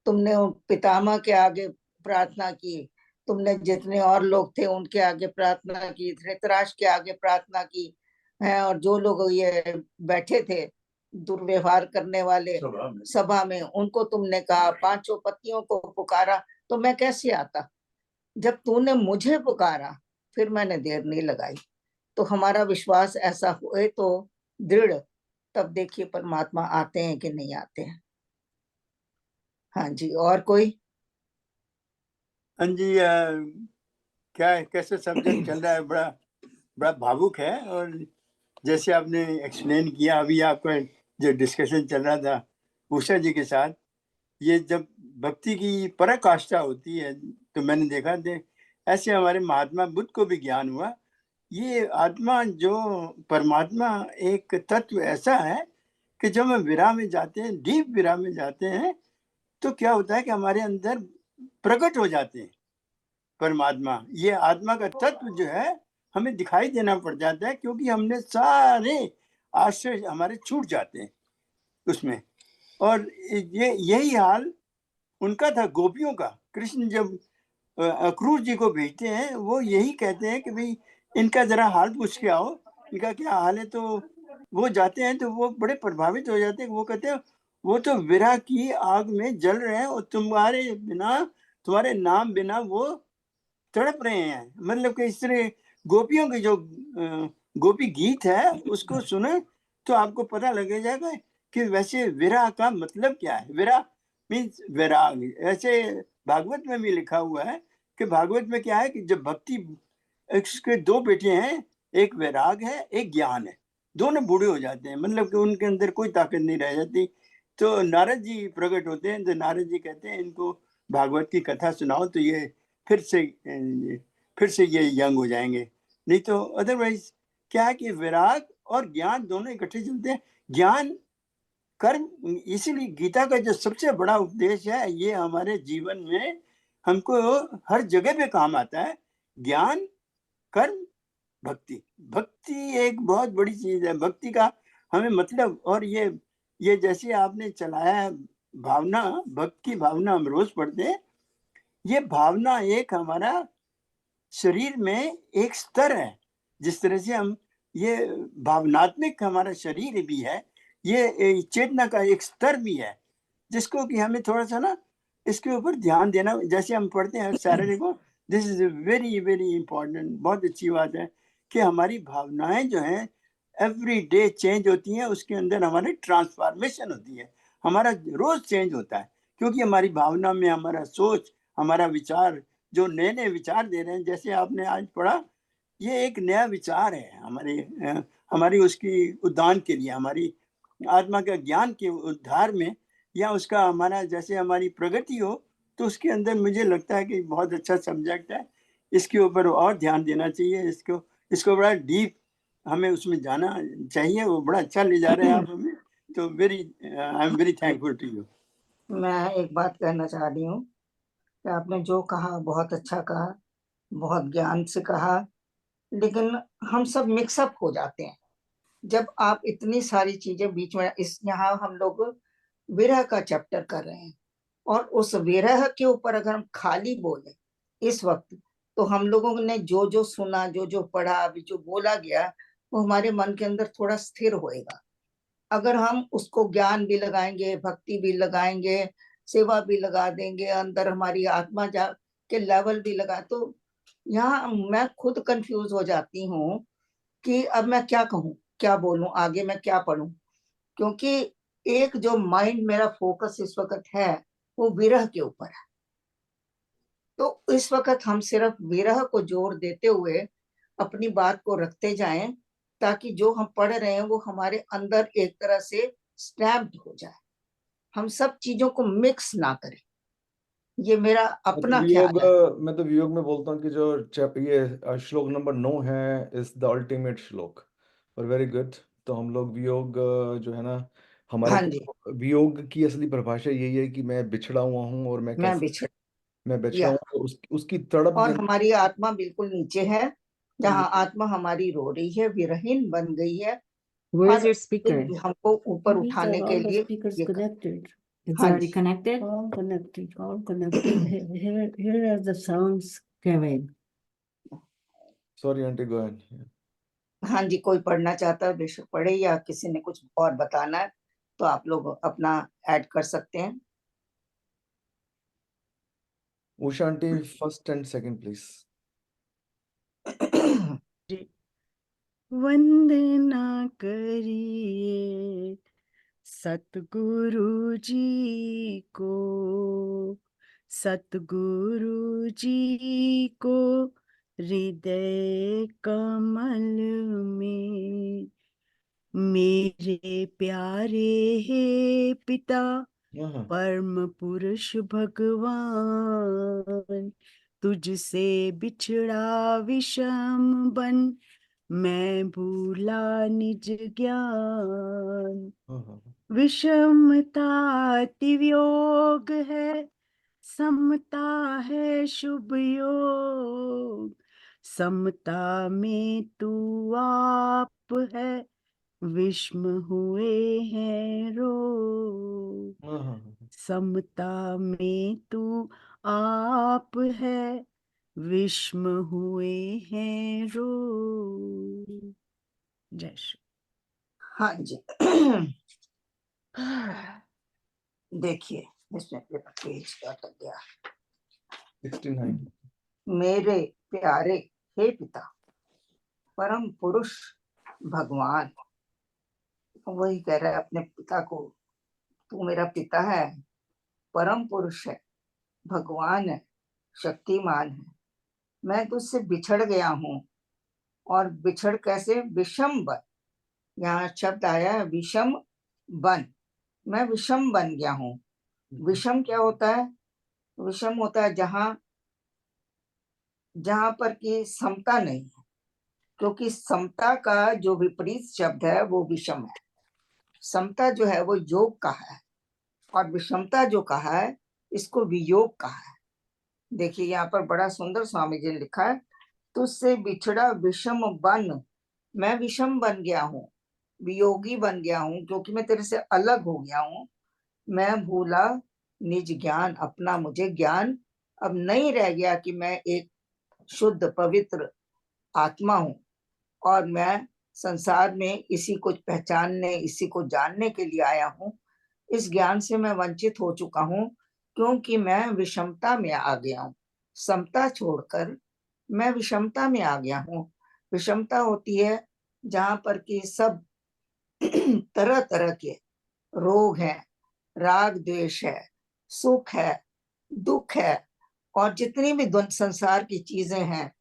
Speaker 2: तुमने उन पितामह के आगे प्रार्थना की, तुमने जितने और लोग थे उनके आगे प्रार्थना की, धृतराष्ट्र के आगे प्रार्थना की है, और जो लोग ये बैठे थे दुर्व्यवहार करने वाले सभा में उनको तुमने कहा, पांचों पतियों को पुकारा, तो मैं कैसे आता। जब तूने मुझे पुकारा फिर मैंने देर नहीं लगाई। तो हमारा विश्वास ऐसा हुए तो दृढ़, तब देखिए परमात्मा आते हैं कि नहीं आते हैं। हाँ जी, और कोई?
Speaker 5: हाँ जी, क्या है, कैसे सब्जेक्ट चल रहा है, बड़ा बड़ा भावुक है। और जैसे आपने एक्सप्लेन किया अभी, आपका जो डिस्कशन चल रहा था उषा जी के साथ, ये जब भक्ति की पराकाष्ठा होती है तो मैंने देखा थे ऐसे हमारे महात्मा बुद्ध को भी ज्ञान हुआ। ये आत्मा जो परमात्मा एक तत्व ऐसा है कि जब हम विरह में जाते हैं, डीप विरह में जाते हैं, तो क्या होता है कि हमारे अंदर प्रकट हो जाते हैं परमात्मा। ये आत्मा का तत्व जो है हमें दिखाई देना पड़ जाता है, क्योंकि हमने सारे आश्रय हमारे छूट जाते हैं उसमें। और ये यही हाल उनका था, गोपियों का। कृष्ण जब अक्रूर जी को भेजते हैं, वो यही कहते हैं कि भाई इनका जरा हाल पूछ के आओ, इनका क्या हाल है। तो वो जाते हैं तो वो बड़े प्रभावित हो जाते हैं। वो कहते हैं वो तो विरह की आग में जल रहे हैं, और तुम्हारे बिना, तुम्हारे नाम बिना वो तड़प रहे हैं। मतलब कि इस तरह गोपियों की जो गोपी गीत है उसको सुने तो आपको पता लगे जाएगा कि वैसे विरह का मतलब क्या है। विरह मीन्स वैराग। ऐसे भागवत में भी लिखा हुआ है कि भागवत में क्या है कि जब भक्ति, इसके दो बेटे हैं, एक वैराग है, एक ज्ञान है। दोनों बूढ़े हो जाते हैं, मतलब कि उनके अंदर कोई ताकत नहीं रह जाती। तो नारद जी प्रकट होते हैं, तो नारद जी कहते हैं इनको भागवत की कथा सुनाओ, तो ये फिर से ये यंग हो जाएंगे। नहीं तो अदरवाइज क्या है कि विराग और ज्ञान दोनों इकट्ठे चलते हैं। ज्ञान कर्म, इसीलिए गीता का जो सबसे बड़ा उपदेश है ये हमारे जीवन में हमको हर जगह पे काम आता है। ज्ञान, कर्म, भक्ति। भक्ति एक बहुत बड़ी चीज है। भक्ति का हमें मतलब, और ये जैसे आपने चलाया है भावना, भक्त की भावना हम रोज पढ़ते हैं। ये भावना एक हमारा शरीर में एक स्तर है। जिस तरह से हम ये भावनात्मक हमारा शरीर भी है, ये चेतना का एक स्तर भी है, जिसको कि हमें थोड़ा सा ना इसके ऊपर ध्यान देना। जैसे हम पढ़ते हैं सैटरडे को, this is very very important. बहुत अच्छी बात है कि हमारी भावनाएं जो हैं एवरी डे चेंज होती हैं, उसके अंदर हमारी ट्रांसफॉर्मेशन होती है, हमारा रोज चेंज होता है। क्योंकि हमारी भावना में हमारा सोच, हमारा विचार, जो नए नए विचार दे रहे हैं, जैसे आपने आज पढ़ा, ये एक नया विचार है हमारी उसकी उद्धान के लिए, हमारी आत्मा का ज्ञान के उद्धार में, या उसका हमारा जैसे हमारी प्रगति हो, तो उसके अंदर मुझे लगता है कि बहुत अच्छा सब्जेक्ट है। इसके ऊपर और ध्यान देना चाहिए। इसको बड़ा डीप हमें उसमें जाना चाहिए। वो बड़ा अच्छा ले जा रहे हैं आप हमें। तो I am very thankful to you.
Speaker 2: मैं एक बात कहना चाह रही हूँ कि आपने जो कहा बहुत अच्छा कहा, बहुत ज्ञान से कहा, लेकिन हम सब मिक्सअप हो जाते हैं जब आप इतनी सारी चीजें बीच में। यहाँ हम लोग विरह का चैप्टर कर रहे हैं, और उस विरह के ऊपर अगर हम खाली बोले इस वक्त, तो हम लोगों ने जो जो सुना, जो जो पढ़ा, अभी जो बोला गया, वो हमारे मन के अंदर थोड़ा स्थिर होएगा। अगर हम उसको ज्ञान भी लगाएंगे, भक्ति भी लगाएंगे, सेवा भी लगा देंगे, अंदर हमारी आत्मा जा के लेवल भी लगा, तो यहाँ मैं खुद कंफ्यूज हो जाती हूँ कि अब मैं क्या कहूँ, क्या बोलूं, आगे मैं क्या पढ़ूं। क्योंकि एक जो माइंड मेरा फोकस इस वक्त है वो विरह के ऊपर है। तो इस वक्त हम सिर्फ विरह को जोर देते हुए अपनी बात को रखते जाएं, ताकि जो हम पढ़ रहे हैं वो हमारे अंदर एक तरह से स्टैम्प्ड हो जाए। हम सब चीजों को मिक्स ना करें, ये मेरा अपना ख्याल है।
Speaker 1: मैं तो वियोग में बोलता हूँ कि जो ये श्लोक नंबर 9 है इज द अल्टीमेट श्लोक, और वेरी गुड। तो हम लोग वियोग जो है ना, हमारे
Speaker 2: हाँ जी,
Speaker 1: को वियोग की असली परिभाषा यही है कि मैं बिछड़ा हुआ हूँ और मैं
Speaker 2: मैं
Speaker 1: कैसे
Speaker 2: बिछड़
Speaker 1: मैं बिछड़ा
Speaker 2: या
Speaker 1: हूँ, और उसकी तड़प
Speaker 2: और
Speaker 1: जो
Speaker 2: हमारी आत्मा बिल्कुल नीचे है, जहाँ आत्मा हमारी रो रही है, विरहीन बन गई है,
Speaker 6: Where's
Speaker 2: और
Speaker 6: your speaker?
Speaker 2: हमको ऊपर
Speaker 6: These
Speaker 2: उठाने
Speaker 6: are
Speaker 2: के
Speaker 6: all the
Speaker 2: लिए
Speaker 6: speakers
Speaker 2: ये कर।
Speaker 6: connected. It's
Speaker 2: हाँ
Speaker 6: already
Speaker 2: ji,
Speaker 6: connected? All connected, all connected. Here are the sounds coming.
Speaker 1: Sorry aunty, go ahead.
Speaker 2: हाँ जी, कोई पढ़ना चाहता है बेशक पढ़े, या किसी ने कुछ और बताना है तो आप लोग अपना ऐड कर सकते हैं।
Speaker 1: Usha aunty, first and second please.
Speaker 3: जी, वंदना करिए सतगुरु जी को, सतगुरु जी को हृदय कमल में। मेरे प्यारे हे पिता परम पुरुष भगवान, तुझसे बिछड़ा विषम बन मैं भूला निज ज्ञान। विषमता तिवियोग है, समता है शुभ योग, समता में तू आप है, विषम हुए हैं रोग। समता में तू आप है, विषम हुए हैं रोग। जय श्री।
Speaker 2: हाँ जी, देखिए इसमें पेज का अटक गया।
Speaker 1: 69।
Speaker 2: मेरे प्यारे हे पिता परम पुरुष भगवान, वही कह रहा है अपने पिता को, तू मेरा पिता है, परम पुरुष है, भगवान है, शक्तिमान है। मैं तुझसे बिछड़ गया हूँ, और बिछड़ कैसे, विषम बन, यहाँ शब्द आया है विषम बन, मैं विषम बन गया हूँ। विषम क्या होता है? विषम होता है जहाँ जहां पर कि समता नहीं है, क्योंकि समता का जो विपरीत शब्द है वो विषम है। समता जो है वो योग का है, और विषमता जो कहा है इसको वियोग कहा है। देखिए यहाँ पर बड़ा सुंदर स्वामी जी ने लिखा है, तुझसे बिछड़ा विषम बन, मैं विषम बन गया हूँ, वियोगी बन गया हूँ, क्योंकि मैं तेरे से अलग हो गया हूँ। मैं भूला निज ज्ञान अपना, मुझे ज्ञान अब नहीं रह गया कि मैं एक शुद्ध पवित्र आत्मा हूँ, और मैं संसार में इसी को पहचानने, इसी को जानने के लिए आया हूँ। इस ज्ञान से मैं वंचित हो चुका हूँ, क्योंकि मैं विषमता में आ गया हूँ। समता छोड़कर मैं विषमता में आ गया हूँ। विषमता होती है जहां पर कि सब तरह तरह के रोग हैं, राग द्वेष है, सुख है, दुख है, और जितनी भी संसार की चीजें हैं,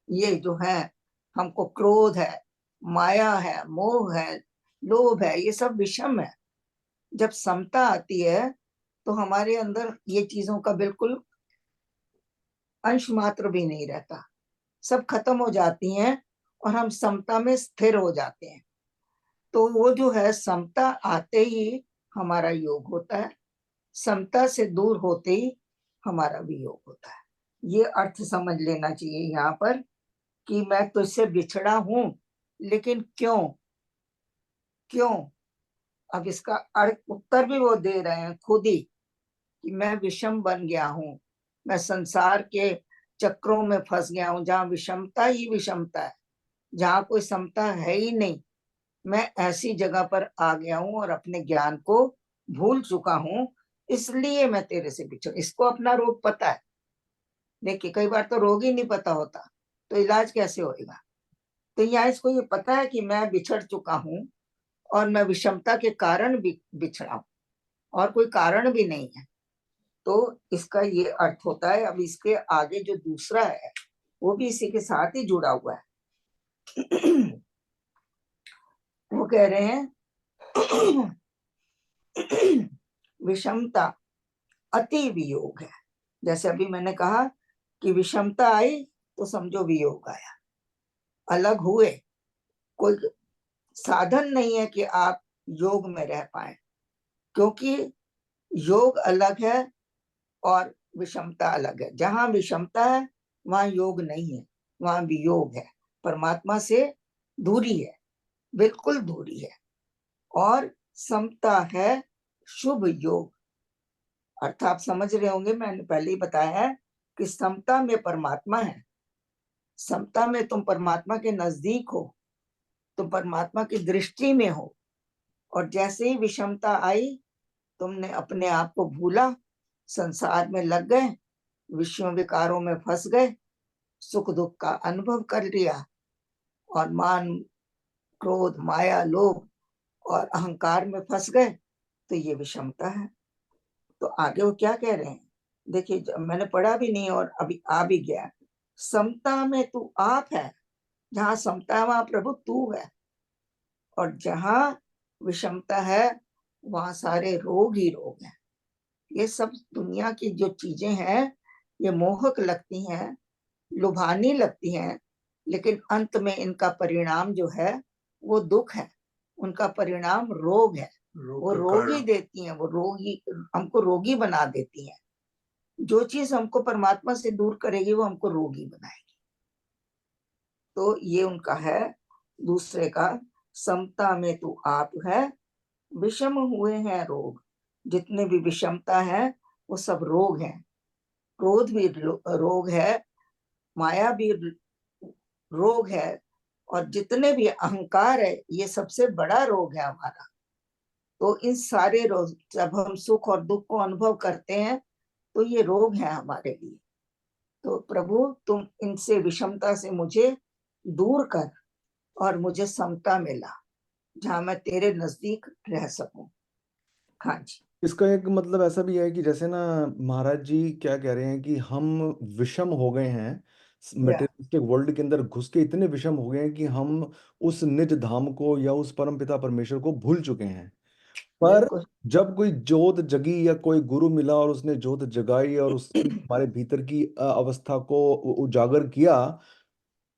Speaker 2: ये जो है, हमको क्रोध है, माया है, मोह है, लोभ है, ये सब विषम है। जब समता आती है तो हमारे अंदर ये चीजों का बिल्कुल अंश मात्र भी नहीं रहता, सब खत्म हो जाती हैं और हम समता में स्थिर हो जाते हैं। तो वो जो है, समता आते ही हमारा योग होता है, समता से दूर होते ही हमारा वियोग होता है। ये अर्थ समझ लेना चाहिए यहाँ पर कि मैं तुझसे बिछड़ा हूं, लेकिन क्यों क्यों। अब इसका उत्तर भी वो दे रहे हैं खुद ही, कि मैं विषम बन गया हूं, मैं संसार के चक्रों में फंस गया हूं, जहां विषमता ही विषमता है, जहां कोई समता है ही नहीं। मैं ऐसी जगह पर आ गया हूं और अपने ज्ञान को भूल चुका हूं, इसलिए मैं तेरे से बिछड़। इसको अपना रोग पता है। देखिए कई बार तो रोग ही नहीं पता होता, तो इलाज कैसे होएगा। तो यहाँ इसको ये पता है कि मैं बिछड़ चुका हूँ, और मैं विषमता के कारण बिछड़ा हूँ, और कोई कारण भी नहीं है। तो इसका ये अर्थ होता है। अब इसके आगे जो दूसरा है वो भी इसी के साथ ही जुड़ा हुआ है। वो कह रहे हैं विषमता अति वियोग है। जैसे अभी मैंने कहा कि विषमता आई तो समझो वियोग आया, अलग हुए। कोई साधन नहीं है कि आप योग में रह पाए, क्योंकि योग अलग है और विषमता अलग है। जहां विषमता है वहां योग नहीं है, वहां वियोग है, परमात्मा से दूरी है, बिल्कुल दूरी है। और समता है शुभ योग। अर्थ आप समझ रहे होंगे, मैंने पहले ही बताया है कि समता में परमात्मा है, समता में तुम परमात्मा के नजदीक हो, तुम परमात्मा की दृष्टि में हो। और जैसे ही विषमता आई, तुमने अपने आप को भूला, संसार में लग गए, विषय विकारों में फंस गए, सुख दुख का अनुभव कर लिया, और मान क्रोध माया लोभ और अहंकार में फंस गए। तो ये विषमता है। तो आगे वो क्या कह रहे हैं, देखिए मैंने पढ़ा भी नहीं और अभी आ भी गया। समता में तू आप है, जहां समता है वहां प्रभु तू है, और जहां विषमता है वहां सारे रोग ही रोग हैं। ये सब दुनिया की जो चीजें हैं, ये मोहक लगती हैं, लुभानी लगती हैं, लेकिन अंत में इनका परिणाम जो है वो दुख है, उनका परिणाम रोग है। वो रोगी देती हैं, वो रोगी, हमको रोगी बना देती हैं। जो चीज हमको परमात्मा से दूर करेगी वो हमको रोगी बनाएगी। तो ये उनका है दूसरे का, समता में तू आप है, विषम हुए हैं रोग। जितने भी विषमता है वो सब रोग हैं। क्रोध भी रोग है, माया भी रोग है, और जितने भी अहंकार है ये सबसे बड़ा रोग है हमारा। तो इन सारे रोग, जब हम सुख और दुख को अनुभव करते हैं तो ये रोग है हमारे लिए। तो प्रभु तुम इनसे, विषमता से मुझे दूर कर और मुझे समता में ला, जहां मैं तेरे नजदीक रह सकूं। हाँ जी।
Speaker 1: इसका एक मतलब ऐसा भी है कि जैसे ना महाराज जी क्या कह रहे हैं कि हम विषम हो गए हैं, मटेरियलिस्टिक वर्ल्ड के अंदर घुस के इतने विषम हो गए हैं कि हम उस निज धाम को या उस परम पिता परमेश्वर को भूल चुके हैं। पर
Speaker 2: बिल्कुल
Speaker 1: जब कोई जोत जगी या कोई गुरु मिला और उसने जोत जगाई और उसने हमारे भीतर की अवस्था को उजागर किया,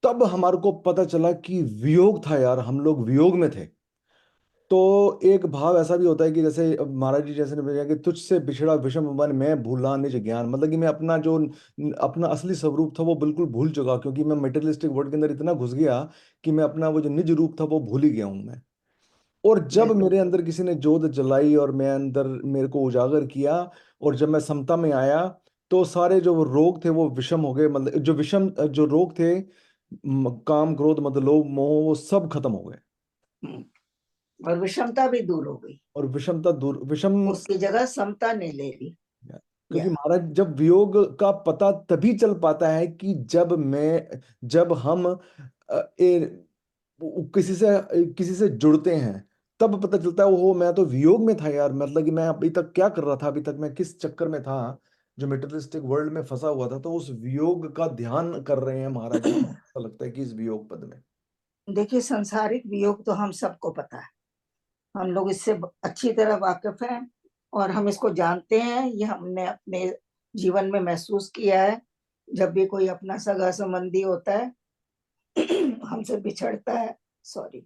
Speaker 1: तब हमारे को पता चला कि वियोग था यार, हम लोग वियोग में थे। तो एक भाव ऐसा भी होता है कि जैसे अब महाराज जी जैसे ने बताया कि तुझसे बिछड़ा विषम मन मैं भूला निज ज्ञान, मतलब कि मैं अपना जो अपना असली स्वरूप था वो बिल्कुल भूल चुका, क्योंकि मैं मटेरियलिस्टिक वर्ल्ड के अंदर इतना घुस गया कि मैं अपना वो जो निज रूप था वो भूल ही गया हूं मैं। और जब
Speaker 2: बिल्कुल
Speaker 1: मेरे अंदर किसी ने जोत जलाई और मैं अंदर मेरे को उजागर किया, और जब मैं समता में आया, तो सारे जो वो रोग थे वो विषम हो गए, मतलब जो विषम जो रोग थे, काम क्रोध मद लोभ मोह, वो सब खत्म हो गए।
Speaker 2: हम्म, और विषमता भी दूर हो गई,
Speaker 1: और विषमता दूर, विषम,
Speaker 2: उसकी जगह समता ने ले ली।
Speaker 1: क्योंकि
Speaker 2: या
Speaker 1: महाराज जब वियोग का पता तभी चल पाता है कि जब हम किसी से जुड़ते हैं, तब पता चलता है ओहो मैं तो वियोग में था यार, मतलब कि मैं अभी तक क्या कर रहा था, अभी तक मैं किस चक्कर में था, जो मेटेरियलिस्टिक वर्ल्ड में फंसा हुआ था। तो उस वियोग का ध्यान कर रहे हैं महाराज जी, ऐसा लगता है कि इस वियोग पद में।
Speaker 2: देखिए, संसारिक वियोग तो हम सबको पता है, हम लोग इससे अच्छी तरह वाकिफ हैं और हम इसको जानते हैं। ये हमने अपने जीवन में महसूस किया है। जब भी कोई अपना सगा संबंधी होता है, हमसे बिछड़ता है, सॉरी,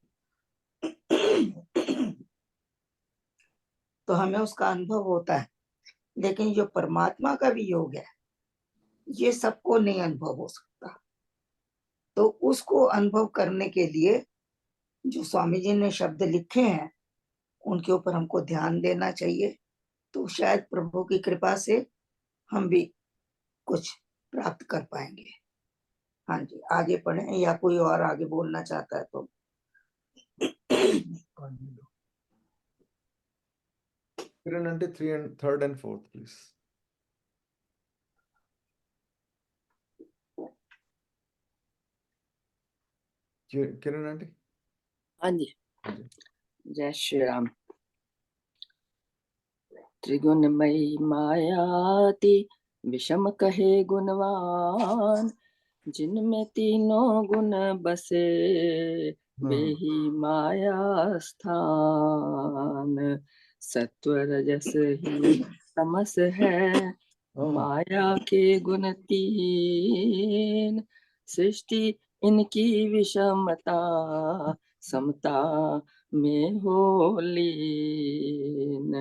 Speaker 2: तो हमें उसका अनुभव होता है। लेकिन जो परमात्मा का वियोग है, ये सबको नहीं अनुभव हो सकता। तो उसको अनुभव करने के लिए जो स्वामी जी ने शब्द लिखे हैं, उनके ऊपर हमको ध्यान देना चाहिए। तो शायद प्रभु की कृपा से हम भी कुछ प्राप्त कर पाएंगे। हाँ जी, आगे पढ़ें या कोई और आगे बोलना चाहता है तो।
Speaker 1: Kiran aunty, third and fourth please. Kiran aunty.
Speaker 3: हाँ जी।
Speaker 1: हाँ जी।
Speaker 3: जय श्री राम। त्रिगुणमयी मायाति विषम कहे गुणवान, जिनमें तीनों गुण बसे वे ही माया स्थान। सत्व रजस ही तमस है माया के गुण तीन, सृष्टि इनकी विषमता समता में हो लीन।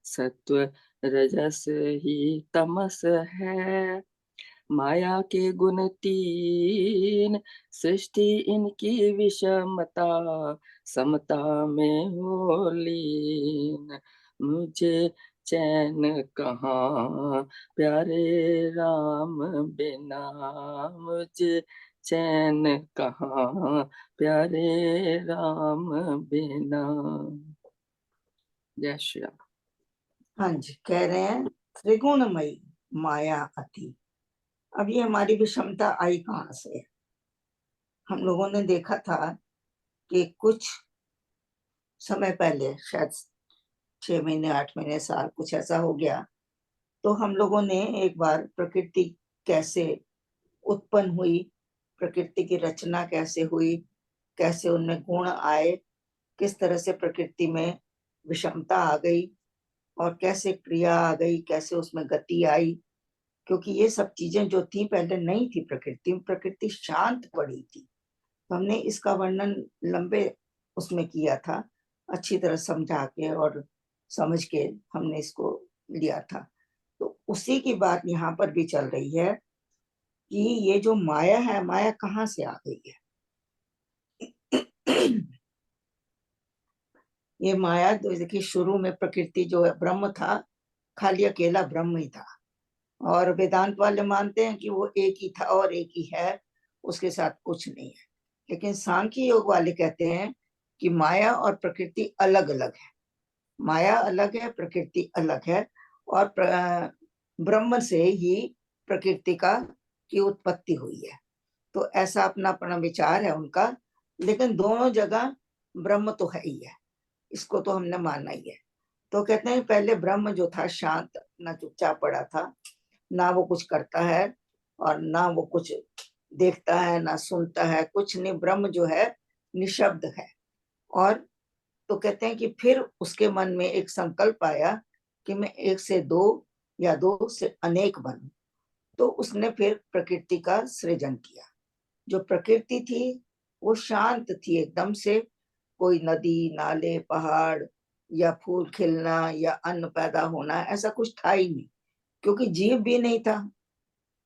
Speaker 3: सत्व रजस ही तमस है माया के गुण तीन, सृष्टि इनकी विषमता समता में हो लीन। मुझे चैन कहाँ प्यारे राम बिना, मुझे चैन कहाँ प्यारे राम बिना। जय श्री राम।
Speaker 2: हाँ जी, कह रहे हैं त्रिगुणमयी माया अति। अब ये हमारी विषमता आई कहाँ से? हम लोगों ने देखा था कि कुछ समय पहले, शायद 6 महीने 8 महीने साल कुछ ऐसा हो गया, तो हम लोगों ने एक बार प्रकृति कैसे उत्पन्न हुई, प्रकृति की रचना कैसे हुई, कैसे उनमें गुण आए, किस तरह से प्रकृति में विषमता आ गई और कैसे क्रिया आ गई, कैसे उसमें गति आई। क्योंकि ये सब चीजें जो थी पहले नहीं थी प्रकृति में, प्रकृति शांत पड़ी थी। तो हमने इसका वर्णन लंबे उसमें किया था, अच्छी तरह समझा के और समझ के हमने इसको लिया था। तो उसी की बात यहाँ पर भी चल रही है कि ये जो माया है, माया कहाँ से आ गई है? ये माया तो देखिए, शुरू में प्रकृति जो है ब्रह्म था, खाली अकेला ब्रह्म ही था। और वेदांत वाले मानते हैं कि वो एक ही था और एक ही है, उसके साथ कुछ नहीं है। लेकिन सांख्य योग वाले कहते हैं कि माया और प्रकृति अलग अलग है, माया अलग है, प्रकृति अलग है, और ब्रह्म से ही प्रकृति की उत्पत्ति हुई है। तो ऐसा अपना अपना विचार है उनका, लेकिन दोनों जगह ब्रह्म तो है ही है, इसको तो हमने माना ही है। तो कहते हैं पहले ब्रह्म जो था शांत, अपना चुपचाप पड़ा था, ना वो कुछ करता है और ना वो कुछ देखता है, ना सुनता है, कुछ नहीं। ब्रह्म जो है निशब्द है और तो कहते हैं कि फिर उसके मन में एक संकल्प आया कि मैं 1 से 2 या 2 से अनेक बनूं। तो उसने फिर प्रकृति का सृजन किया। जो प्रकृति थी वो शांत थी एकदम से, कोई नदी नाले पहाड़ या फूल खिलना या अन्न पैदा होना ऐसा कुछ था ही नहीं, क्योंकि जीव भी नहीं था।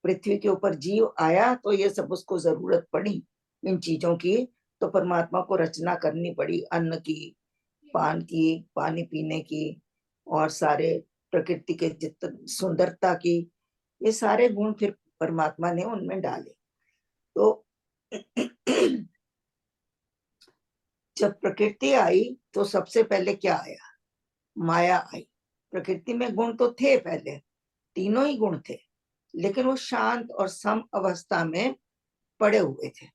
Speaker 2: पृथ्वी के ऊपर जीव आया तो ये सब उसको जरूरत पड़ी इन चीजों की, तो परमात्मा को रचना करनी पड़ी, अन्न की, पान की, पानी पीने की, और सारे प्रकृति के जितने सुंदरता की, ये सारे गुण फिर परमात्मा ने उनमें डाले। तो जब प्रकृति आई तो सबसे पहले क्या आया? माया आई। प्रकृति में गुण तो थे पहले, तीनों ही गुण थे, लेकिन वो शांत और सम अवस्था में पड़े हुए थे।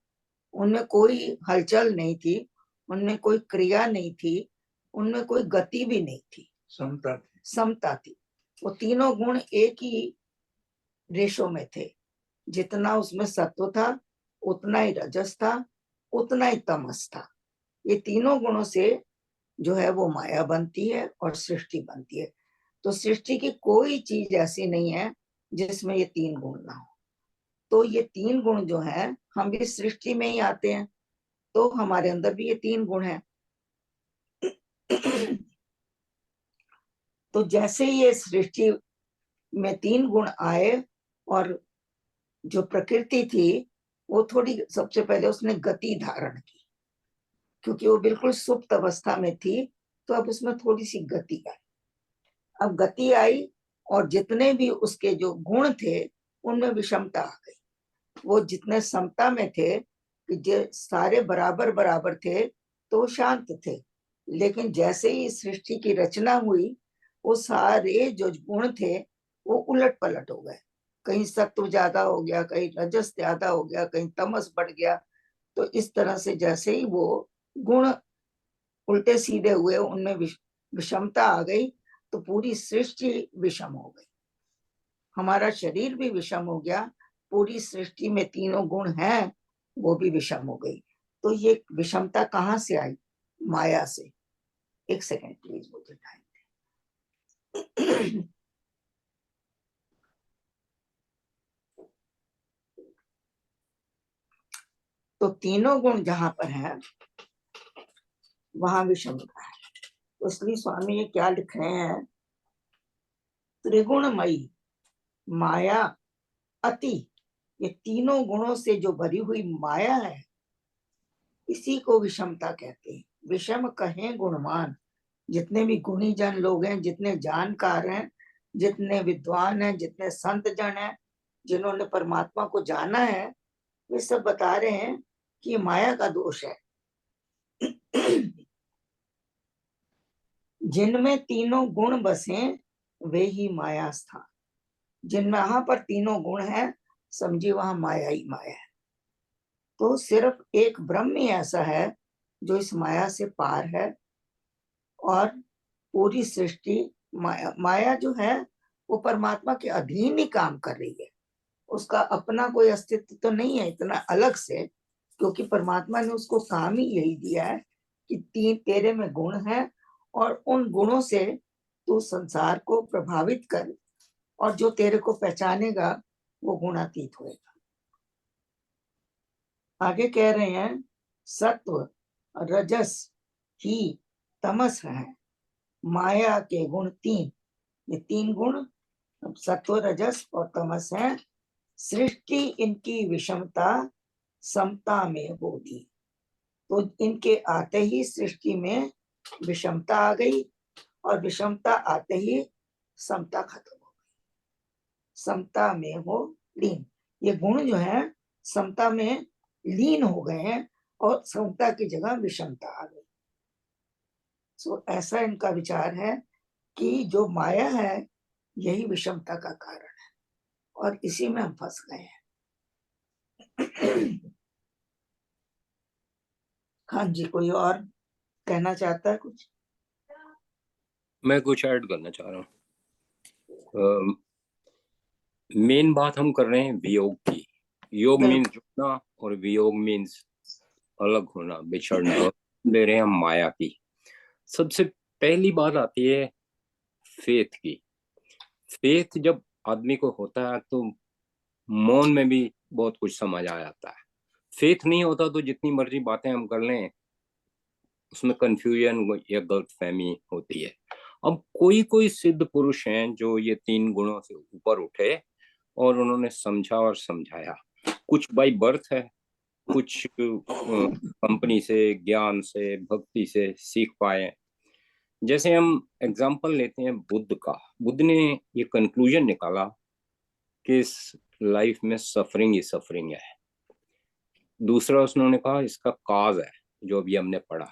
Speaker 2: उनमें कोई हलचल नहीं थी, उनमें कोई क्रिया नहीं थी, उनमें कोई गति भी नहीं थी, समता थी। वो तीनों गुण एक ही रेशो में थे। जितना उसमें सत्व था उतना ही रजस था, उतना ही तमस था। ये तीनों गुणों से जो है वो माया बनती है और सृष्टि बनती है। तो सृष्टि की कोई चीज ऐसी नहीं है जिसमें ये तीन गुण ना हो। तो ये तीन गुण जो है, हम भी सृष्टि में ही आते हैं, तो हमारे अंदर भी ये तीन गुण हैं। तो जैसे ही ये सृष्टि में तीन गुण आए, और जो प्रकृति थी वो थोड़ी, सबसे पहले उसने गति धारण की, क्योंकि वो बिल्कुल सुप्त अवस्था में थी, तो अब उसमें थोड़ी सी गति आई। अब गति आई और जितने भी उसके जो गुण थे उनमें विषमता आ गई। वो जितने समता में थे कि जो सारे बराबर बराबर थे तो वो शांत थे, लेकिन जैसे ही सृष्टि की रचना हुई वो सारे जो गुण थे वो उलट पलट हो गए। कहीं सत्व ज्यादा हो गया, कहीं रजस ज्यादा हो गया, कहीं तमस बढ़ गया। तो इस तरह से जैसे ही वो गुण उल्टे सीधे हुए, उनमें विषमता आ गई, तो पूरी सृष्टि विषम हो गई। हमारा शरीर भी विषम हो गया, पूरी सृष्टि में तीनों गुण हैं वो भी विषम हो गई। तो ये विषमता कहाँ से आई? माया से। एक सेकेंड प्लीज, मुझे टाइम दे। तो तीनों गुण जहां पर हैं वहां विषमता है। तो इसलिए स्वामी ये क्या लिख रहे हैं? त्रिगुणमयी माया अति, ये तीनों गुणों से जो भरी हुई माया है, इसी को विषमता कहते हैं। विषम कहें गुणवान। जितने भी गुणी जन लोग हैं, जितने जानकार हैं, जितने विद्वान हैं, जितने संत जन हैं, जिन्होंने परमात्मा को जाना है, वे सब बता रहे हैं कि ये माया का दोष है। जिनमें तीनों गुण बसे वे ही माया स्थान। जिनमें वहां पर तीनों गुण है, समझिए वहां माया ही माया है। तो सिर्फ एक ब्रह्म ही ऐसा है जो इस माया से पार है, और पूरी सृष्टि माया जो है वो परमात्मा के अधीन ही काम कर रही है। उसका अपना कोई अस्तित्व तो नहीं है इतना अलग से, क्योंकि परमात्मा ने उसको काम ही यही दिया है कि तेरे में गुण है, और उन गुणों से तू संसार को प्रभावित कर, और जो तेरे को पहचानेगा वो गुणातीत होएगा। आगे कह रहे हैं सत्व रजस ही तमस है, माया के गुण तीन। ये तीन गुण सत्व रजस और तमस है। सृष्टि इनकी विषमता समता में होगी। तो इनके आते ही सृष्टि में विषमता आ गई, और विषमता आते ही समता खत्म हो गई। समता में हो लीन। ये गुण जो है समता में लीन हो गए हैं, और समता की जगह विषमता आ गई। सो ऐसा इनका विचार है कि जो माया है यही विषमता का कारण है, और इसी में हम फंस गए हैं। हाँ जी, कोई और कहना चाहता है कुछ?
Speaker 7: मैं कुछ ऐड करना चाह रहा हूँ। मेन बात हम कर रहे हैं वियोग की। योग मीन्स जुड़ना और वियोग मीन्स अलग होना, बिछड़ना। ले रहे हैं हम माया की। सबसे पहली बात आती है फेथ की। फेथ जब आदमी को होता है तो मौन में भी बहुत कुछ समझ आ जाता है। फेथ नहीं होता तो जितनी मर्जी बातें हम कर लें उसमें कंफ्यूजन या गलतफहमी होती है। अब कोई कोई सिद्ध पुरुष हैं जो ये 3 गुणों से ऊपर उठे और उन्होंने समझा और समझाया। कुछ बाय बर्थ है, कुछ कंपनी से, ज्ञान से, भक्ति से सीख पाए। जैसे हम एग्जाम्पल लेते हैं बुद्ध का। बुद्ध ने ये कंक्लूजन निकाला कि इस लाइफ में सफरिंग ही सफरिंग है। दूसरा उन्होंने कहा इसका काज है जो अभी हमने पढ़ा।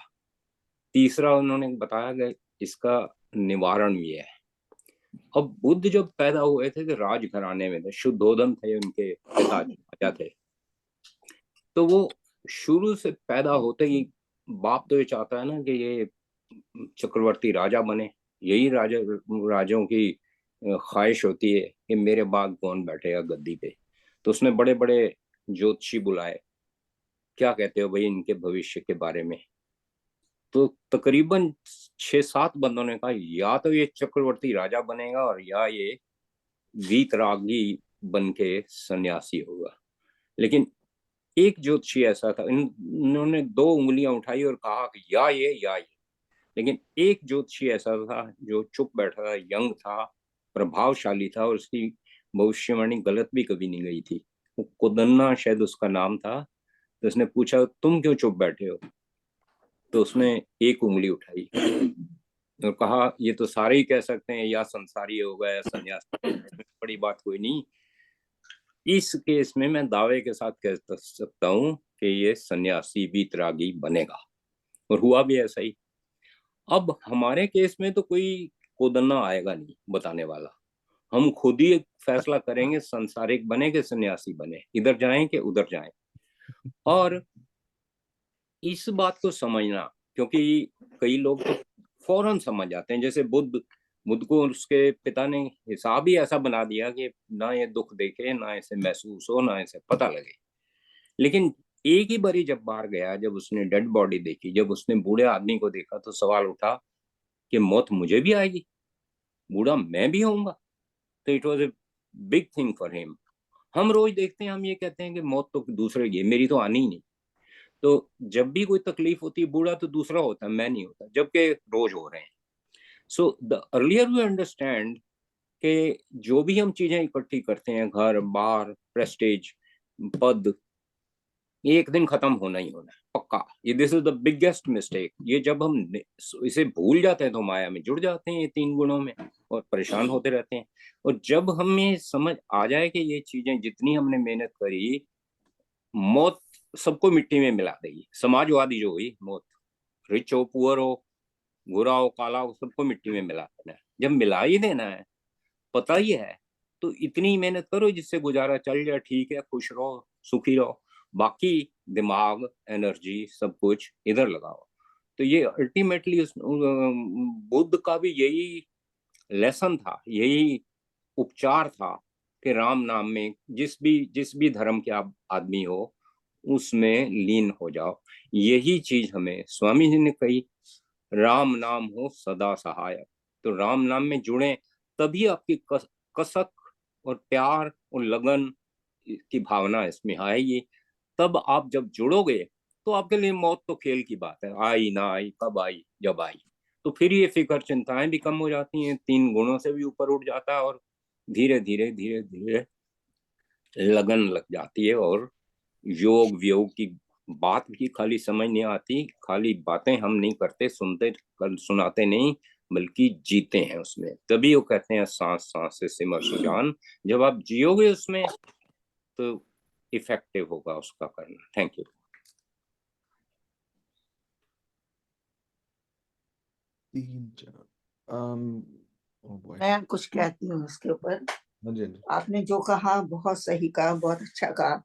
Speaker 7: तीसरा उन्होंने बताया कि इसका निवारण भी है। अब बुद्ध जब पैदा हुए थे तो राजघराने में थे, शुद्धोधन थे उनके पिताजी राजा थे। तो वो शुरू से पैदा होते ही बाप तो ये चाहता है ना कि ये चक्रवर्ती राजा बने। यही राजाओं की ख्वाहिश होती है कि मेरे बाद कौन बैठेगा गद्दी पे। तो उसने बड़े बड़े ज्योतिषी बुलाए, क्या कहते हो भाई इनके भविष्य के बारे में। तो तकरीबन 6-7 बंदों ने कहा या तो ये चक्रवर्ती राजा बनेगा और या ये वीतरागी बन के सन्यासी होगा। लेकिन एक ज्योतिषी ऐसा था, इन्होंने 2 उंगलियां उठाई और कहा कि या ये या ये। लेकिन एक ज्योतिषी ऐसा था जो चुप बैठा था, यंग था, प्रभावशाली था और उसकी भविष्यवाणी गलत भी कभी नहीं गई थी। कोदन्ना शायद उसका नाम था। तो उसने पूछा तुम क्यों चुप बैठे हो। तो उसने एक उंगली उठाई और कहा ये तो सारे ही कह सकते हैं या संसारी होगा या सन्यासी, बड़ी बात कोई नहीं। इस केस में मैं दावे के साथ कह सकता हूं कि ये सन्यासी वीतरागी बनेगा और हुआ भी ऐसा ही। अब हमारे केस में तो कोई कोदन्ना आएगा नहीं बताने वाला। हम खुद ही एक फैसला करेंगे संसारिक बने कि सन्यासी बने, इधर जाएं कि उधर जाएं। और इस बात को समझना, क्योंकि कई लोग तो फौरन समझ जाते हैं। जैसे बुद्ध को उसके पिता ने हिसाब ही ऐसा बना दिया कि ना ये दुख देखे, ना इसे महसूस हो, ना इसे पता लगे। लेकिन एक ही बारी जब बाहर गया, जब उसने डेड बॉडी देखी, जब उसने बूढ़े आदमी को देखा तो सवाल उठा कि मौत मुझे भी आएगी, बूढ़ा मैं भी होऊंगा। तो it was a big thing for him. हम रोज देखते हैं, हम ये कहते हैं कि मौत तो दूसरे की है, मेरी तो आनी ही नहीं। तो जब भी कोई तकलीफ होती है, बूढ़ा तो दूसरा होता है, मैं नहीं होता, जबकि रोज हो रहे हैं। So the earlier we understand कि जो भी हम चीजें इकट्ठी करते हैं, घर बार, प्रेस्टेज, पद, ये एक दिन खत्म होना ही होना है पक्का। ये this is the biggest mistake. ये जब हम इसे भूल जाते हैं तो माया में जुड़ जाते हैं, ये 3 गुणों में, और परेशान होते रहते हैं। और जब हमें समझ आ जाए कि ये चीजें जितनी हमने मेहनत करी, मौत सबको मिट्टी में मिला देगी। समाजवादी जो हुई मौत, रिच हो, पुअर हो, गोरा हो, काला हो, सबको मिट्टी में मिला देना है। जब मिला ही देना है, पता ही है, तो इतनी मेहनत करो जिससे गुजारा चल जाए, ठीक है, खुश रहो, सुखी रहो। बाकी दिमाग, एनर्जी, सब कुछ इधर लगाओ। तो ये अल्टीमेटली उस बुद्ध का भी यही लेसन था, यही उपचार था कि राम नाम में जिस भी धर्म के आप आदमी हो उसमें लीन हो जाओ। यही चीज हमें स्वामी जी ने कही, राम नाम हो सदा सहायक। तो राम नाम में जुड़े तभी आपकी कसक और प्यार और लगन की भावना इसमें आएगी। तब आप जब जुड़ोगे तो आपके लिए मौत तो खेल की बात है, आई ना आई, कब आई, जब आई। तो फिर ये फिक्र चिंताएं भी कम हो जाती हैं, 3 गुणों से भी ऊपर उठ जाता है और धीरे धीरे धीरे धीरे लगन लग जाती है। और योग वियोग की बात की खाली समझ नहीं आती, खाली बातें हम नहीं करते, सुनाते नहीं, बल्कि जीते हैं उसमें। तभी वो कहते हैं सांस सांस से सिमर सुजान। जब आप जियोगे उसमें तो इफेक्टिव होगा उसका करना। Thank you.
Speaker 1: oh boy.
Speaker 2: मैं कुछ कहती हूँ इसके ऊपर।
Speaker 1: हाँ जी, हाँ जी।
Speaker 2: आपने जो कहा बहुत सही कहा, बहुत अच्छा कहा।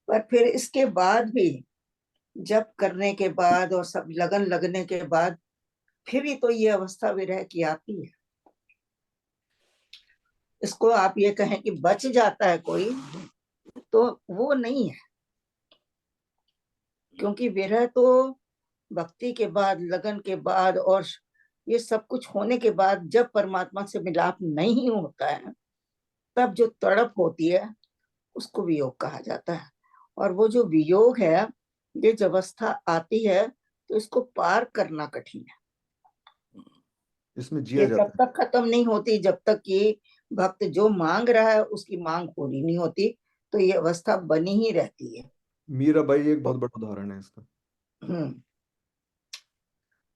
Speaker 2: पर फिर इसके बाद भी, जब करने के बाद और सब लगन लगने के बाद, फिर ही तो ये अवस्था विरह की आती है। इसको आप ये कहें कि बच जाता है कोई, तो वो नहीं है। क्योंकि विरह तो भक्ति के बाद, लगन के बाद और ये सब कुछ होने के बाद जब परमात्मा से मिलाप नहीं होता है, तब जो तड़प होती है उसको वियोग कहा जाता है। और वो जो वियोग है, ये जब अवस्था आती है तो इसको पार करना कठिन है।
Speaker 1: इसमें जिया
Speaker 2: ये तब
Speaker 1: जाता है।
Speaker 2: तक खत्म नहीं होती जब तक कि भक्त जो मांग रहा है उसकी मांग पूरी नहीं होती, तो ये अवस्था बनी ही रहती है।
Speaker 1: मीराबाई एक बहुत बड़ा उदाहरण है इसका।
Speaker 2: हम्म।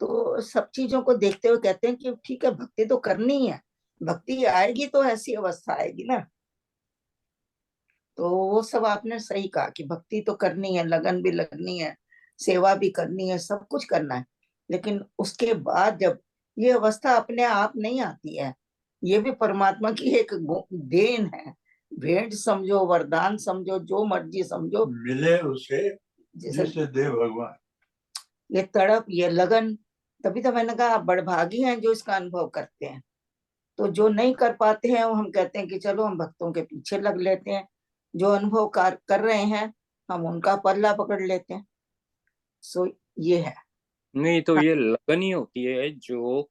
Speaker 2: तो सब चीजों को देखते हुए कहते हैं कि ठीक है, भक्ति तो करनी है, भक्ति आएगी तो ऐसी अवस्था आएगी ना। तो वो सब आपने सही कहा कि भक्ति तो करनी है, लगन भी लगनी है, सेवा भी करनी है, सब कुछ करना है। लेकिन उसके बाद जब ये अवस्था अपने आप नहीं आती है, ये भी परमात्मा की एक देन है, भेंट समझो, वरदान समझो, जो मर्जी समझो,
Speaker 4: मिले उसे
Speaker 2: जैसे
Speaker 4: जिसे दे भगवान।
Speaker 2: ये तड़प, ये लगन, तभी तो मैंने कहा आप बड़भागी हैं जो इसका अनुभव करते हैं। तो जो नहीं कर पाते हैं वो हम कहते हैं कि चलो हम भक्तों के पीछे लग लेते हैं, जो अनुभव कर रहे हैं हम उनका पल्ला पकड़ लेते हैं। सो ये है।
Speaker 7: नहीं तो ये लगन ही होती है जो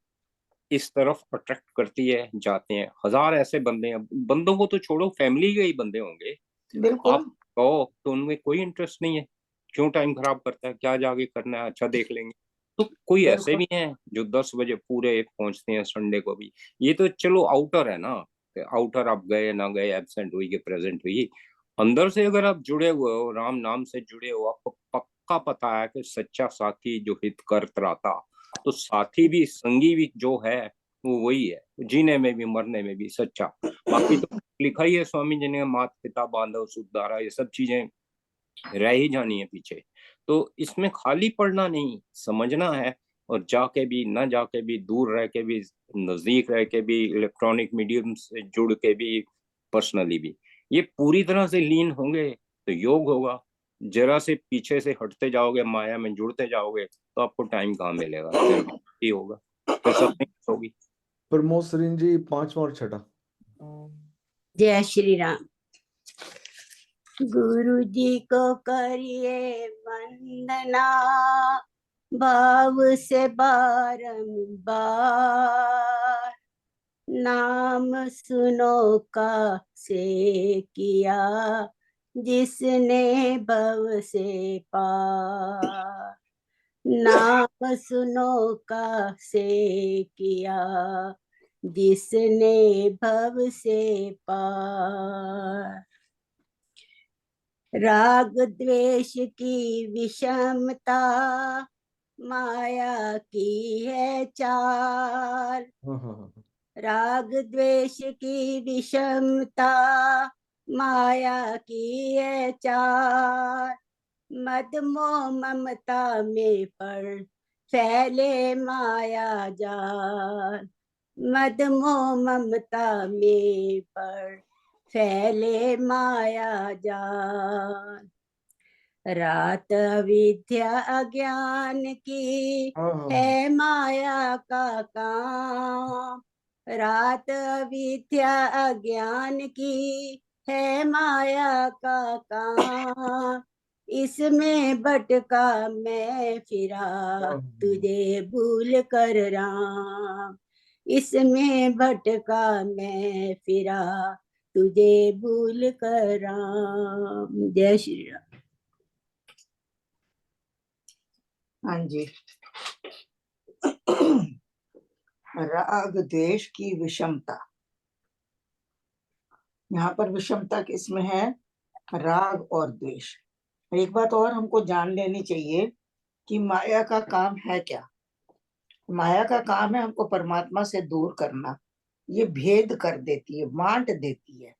Speaker 7: इस तरफ अट्रैक्ट करती है, जाते हैं। हजार ऐसे बंदे हैं, बंदों को तो छोड़ो, फैमिली के ही बंदे होंगे,
Speaker 2: बिल्कुल
Speaker 7: आप कहो तो उनमें कोई इंटरेस्ट नहीं है, क्यों टाइम खराब करता है, क्या जाके करना है, अच्छा देख लेंगे। तो कोई ऐसे
Speaker 2: बिल्कुल
Speaker 7: भी हैं जो 10 बजे पूरे पहुंचते हैं संडे को भी। ये तो चलो आउटर है ना, आउटर आप गए ना गए, एब्सेंट हुई कि प्रेजेंट हुई, अंदर से अगर आप जुड़े हुए हो, राम नाम से जुड़े हो, आपको पक्का पता है कि सच्चा साथी जो हित करत रहता, तो साथी भी संगी भी जो है वो वही है, जीने में भी मरने में भी सच्चा। बाकी तो लिखा ही है स्वामी जी ने, मात पिता बांधव सुधारा, ये सब चीजें रह ही जानी है पीछे। तो इसमें खाली पढ़ना नहीं, समझना है, और जाके भी ना जाके भी, दूर रह के भी, नजदीक रह के भी, इलेक्ट्रॉनिक मीडियम से जुड़ के भी, पर्सनली भी, ये पूरी तरह से लीन होंगे तो योग होगा। जरा से पीछे से हटते जाओगे, माया में जुड़ते जाओगे, तो आपको टाइम कहाँ मिलेगा, फिर भी होगा, फिर सब होगी।
Speaker 1: प्रमोद सरीन जी, पांचवा और छठा।
Speaker 6: जय श्री राम। गुरु जी को करिए वंदना, भाव से बारंबार, नाम सुनो का से किया, जिसने भव से पार। नाम सुनो का से किया, जिसने भव से पार। राग द्वेष की विषमता, माया की है चाल।
Speaker 1: हाँ।
Speaker 6: राग द्वेष की विषमता, माया की है चाल। मद मोह ममता में पड़ फैले माया जाल। मद मोह ममता में पड़ फैले माया जाल। रात अविद्या अज्ञान की
Speaker 1: हाँ।
Speaker 6: है माया का काम। रात अविद्या अज्ञान की है माया का काम। इसमें भटका मैं फिरा, तुझे भूल कर राम। इसमें भटका मैं फिरा, तुझे भूल कर राम। जय श्री राम।
Speaker 2: हाँ जी। राग द्वेष की विषमता, यहाँ पर विषमता किसमें है? राग और द्वेष। एक बात और हमको जान लेनी चाहिए कि माया का काम है क्या। माया का काम है हमको परमात्मा से दूर करना। ये भेद कर देती है, बांट देती है,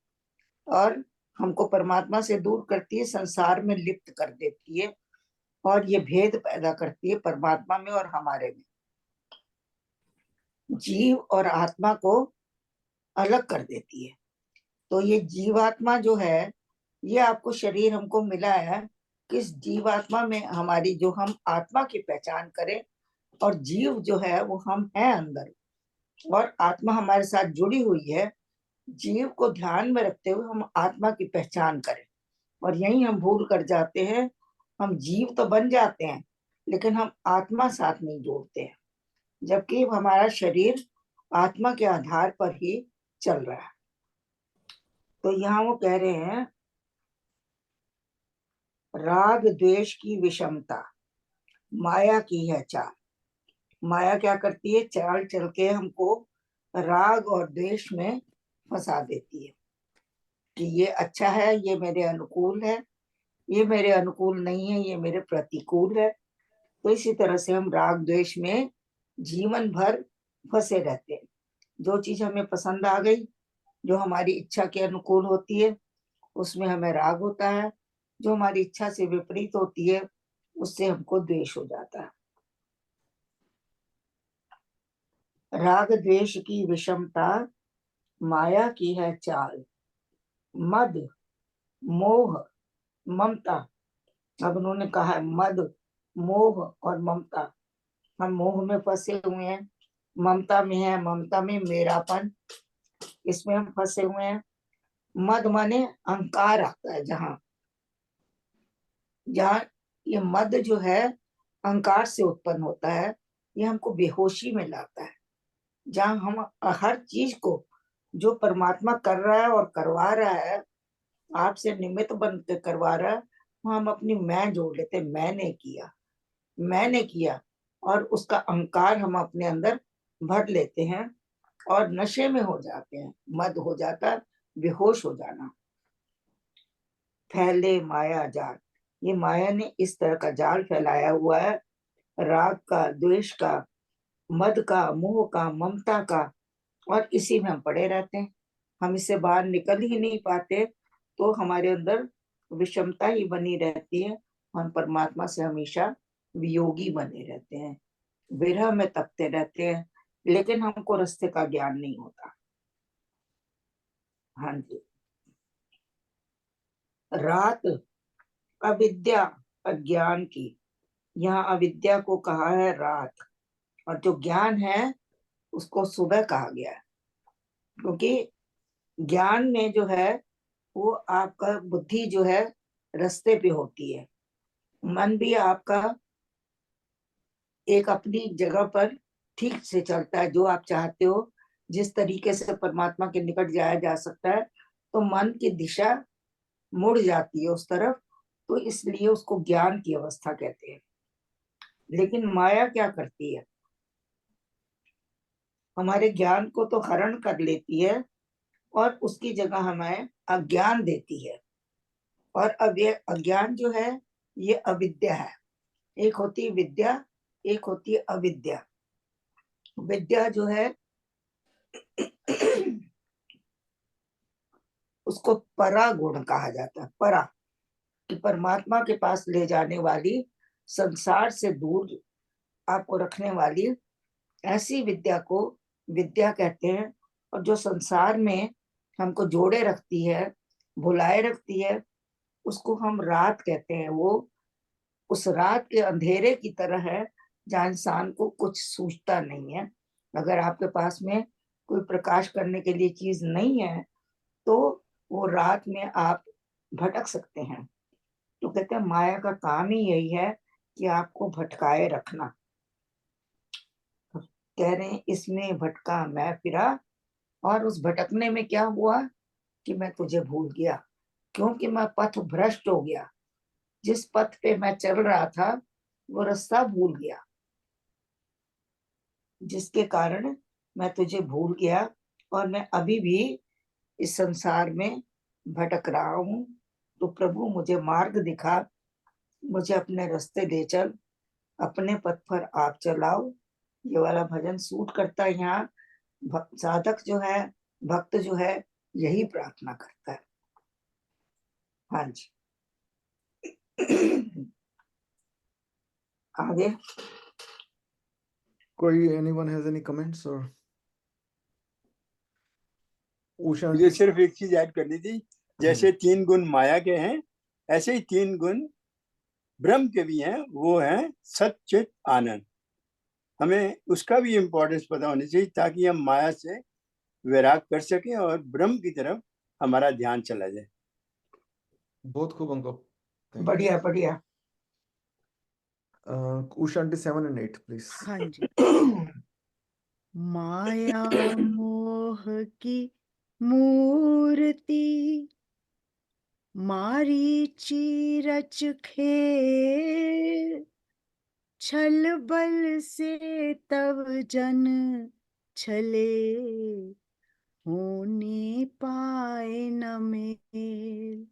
Speaker 2: और हमको परमात्मा से दूर करती है, संसार में लिप्त कर देती है, और ये भेद पैदा करती है परमात्मा में और हमारे में। जीव और आत्मा को अलग कर देती है। तो ये जीवात्मा जो है, ये आपको शरीर हमको मिला है, किस जीवात्मा में हमारी, जो हम आत्मा की पहचान करें, और जीव जो है वो हम हैं अंदर, और आत्मा हमारे साथ जुड़ी हुई है। जीव को ध्यान में रखते हुए हम आत्मा की पहचान करें, और यही हम भूल कर जाते हैं। हम जीव तो बन जाते हैं, लेकिन हम आत्मा साथ नहीं जोड़ते हैं, जबकि हमारा शरीर आत्मा के आधार पर ही चल रहा है। तो यहाँ वो कह रहे हैं राग द्वेष की विषमता माया की है चाल। माया क्या करती है, चाल चल के हमको राग और द्वेष में फंसा देती है कि ये अच्छा है, ये मेरे अनुकूल है, ये मेरे अनुकूल नहीं है, ये मेरे प्रतिकूल है। तो इसी तरह से हम राग द्वेष में जीवन भर फंसे रहते हैं। जो चीज हमें पसंद आ गई, जो हमारी इच्छा के अनुकूल होती है, उसमें हमें राग होता है। जो हमारी इच्छा से विपरीत होती है, उससे हमको द्वेष हो जाता है। राग द्वेष की विषमता माया की है चाल, मद मोह ममता। अब उन्होंने कहा है मद मोह और ममता। हम मोह में फंसे हुए हैं, ममता में है, ममता में मेरापन, इसमें हम फंसे हुए हैं। मद माने अहंकार आता है, जहां जहां ये मद जो है अहंकार से उत्पन्न होता है, ये हमको बेहोशी में लाता है। जहां हम हर चीज को जो परमात्मा कर रहा है और करवा रहा है, आपसे निमित्त बन के करवा रहा है, वहां हम अपनी मैं जोड़ लेते हैं, मैंने किया, और उसका अहंकार हम अपने अंदर भर लेते हैं और नशे में हो जाते हैं। मद हो जाता है, बेहोश हो जाना। फैले माया जाल, ये माया ने इस तरह का जाल फैलाया हुआ है, राग का, द्वेष का, मद का, मोह का, ममता का, और इसी में हम पड़े रहते हैं। हम इससे बाहर निकल ही नहीं पाते। तो हमारे अंदर विषमता ही बनी रहती है। हम परमात्मा से हमेशा वियोगी बने रहते हैं, विरह में तपते रहते हैं, लेकिन हमको रास्ते का ज्ञान नहीं होता। हाँ जी। रात अविद्या अज्ञान की, यहाँ अविद्या को कहा है रात, और जो ज्ञान है उसको सुबह कहा गया है। क्योंकि ज्ञान में जो है वो आपका बुद्धि जो है रास्ते पे होती है, मन भी आपका एक अपनी जगह पर ठीक से चलता है। जो आप चाहते हो, जिस तरीके से परमात्मा के निकट जाया जा सकता है, तो मन की दिशा मुड़ जाती है उस तरफ। तो इसलिए उसको ज्ञान की अवस्था कहते हैं। लेकिन माया क्या करती है, हमारे ज्ञान को तो हरण कर लेती है और उसकी जगह हमें अज्ञान देती है। और अब ये अज्ञान जो है ये अविद्या है। एक होती है विद्या, एक होती है अविद्या। विद्या जो है उसको परा गुण कहा जाता है। परा कि परमात्मा के पास ले जाने वाली, संसार से दूर आपको रखने वाली, ऐसी विद्या को विद्या कहते हैं। और जो संसार में हमको जोड़े रखती है, भुलाए रखती है, उसको हम रात कहते हैं। वो उस रात के अंधेरे की तरह है जहाँ इंसान को कुछ सूझता नहीं है। अगर आपके पास में कोई प्रकाश करने के लिए चीज नहीं है, तो वो रात में आप भटक सकते हैं। तो कहते हैं माया का काम ही यही है कि आपको भटकाए रखना। कह रहे हैं इसमें भटका मैं फिरा, और उस भटकने में क्या हुआ कि मैं तुझे भूल गया, क्योंकि मैं पथ भ्रष्ट हो गया। जिस पथ पे मैं चल रहा था वो रास्ता भूल गया, जिसके कारण मैं तुझे भूल गया, और मैं अभी भी इस संसार में भटक रहा हूँ। तो प्रभु मुझे मार्ग दिखा, मुझे अपने रास्ते ले चल, अपने पथ पर आप चलाओ। ये वाला भजन सूट करता है यहाँ। साधक जो है, भक्त जो है, यही प्रार्थना करता है। हाँ जी। आगे
Speaker 1: कोई anyone has any comments or Usha?
Speaker 5: मुझे सिर्फ एक चीज ऐड करनी थी। जैसे 3 गुण माया के हैं, ऐसे ही 3 गुण ब्रह्म के भी हैं। वो हैं सच्चित आनंद। हमें उसका भी इम्पोर्टेंस पता होनी चाहिए, ताकि हम माया से वैराग कर सकें और ब्रह्म की तरफ हमारा ध्यान चला जाए।
Speaker 1: बहुत खूब अंको,
Speaker 2: बढ़िया बढ़िया।
Speaker 1: Usha aunty 7 and 8 please.
Speaker 3: हाँ जी। माया मोह की मूर्ति मारीची रच खेल, छल बल से तब जन छले, होने पाए न मेल।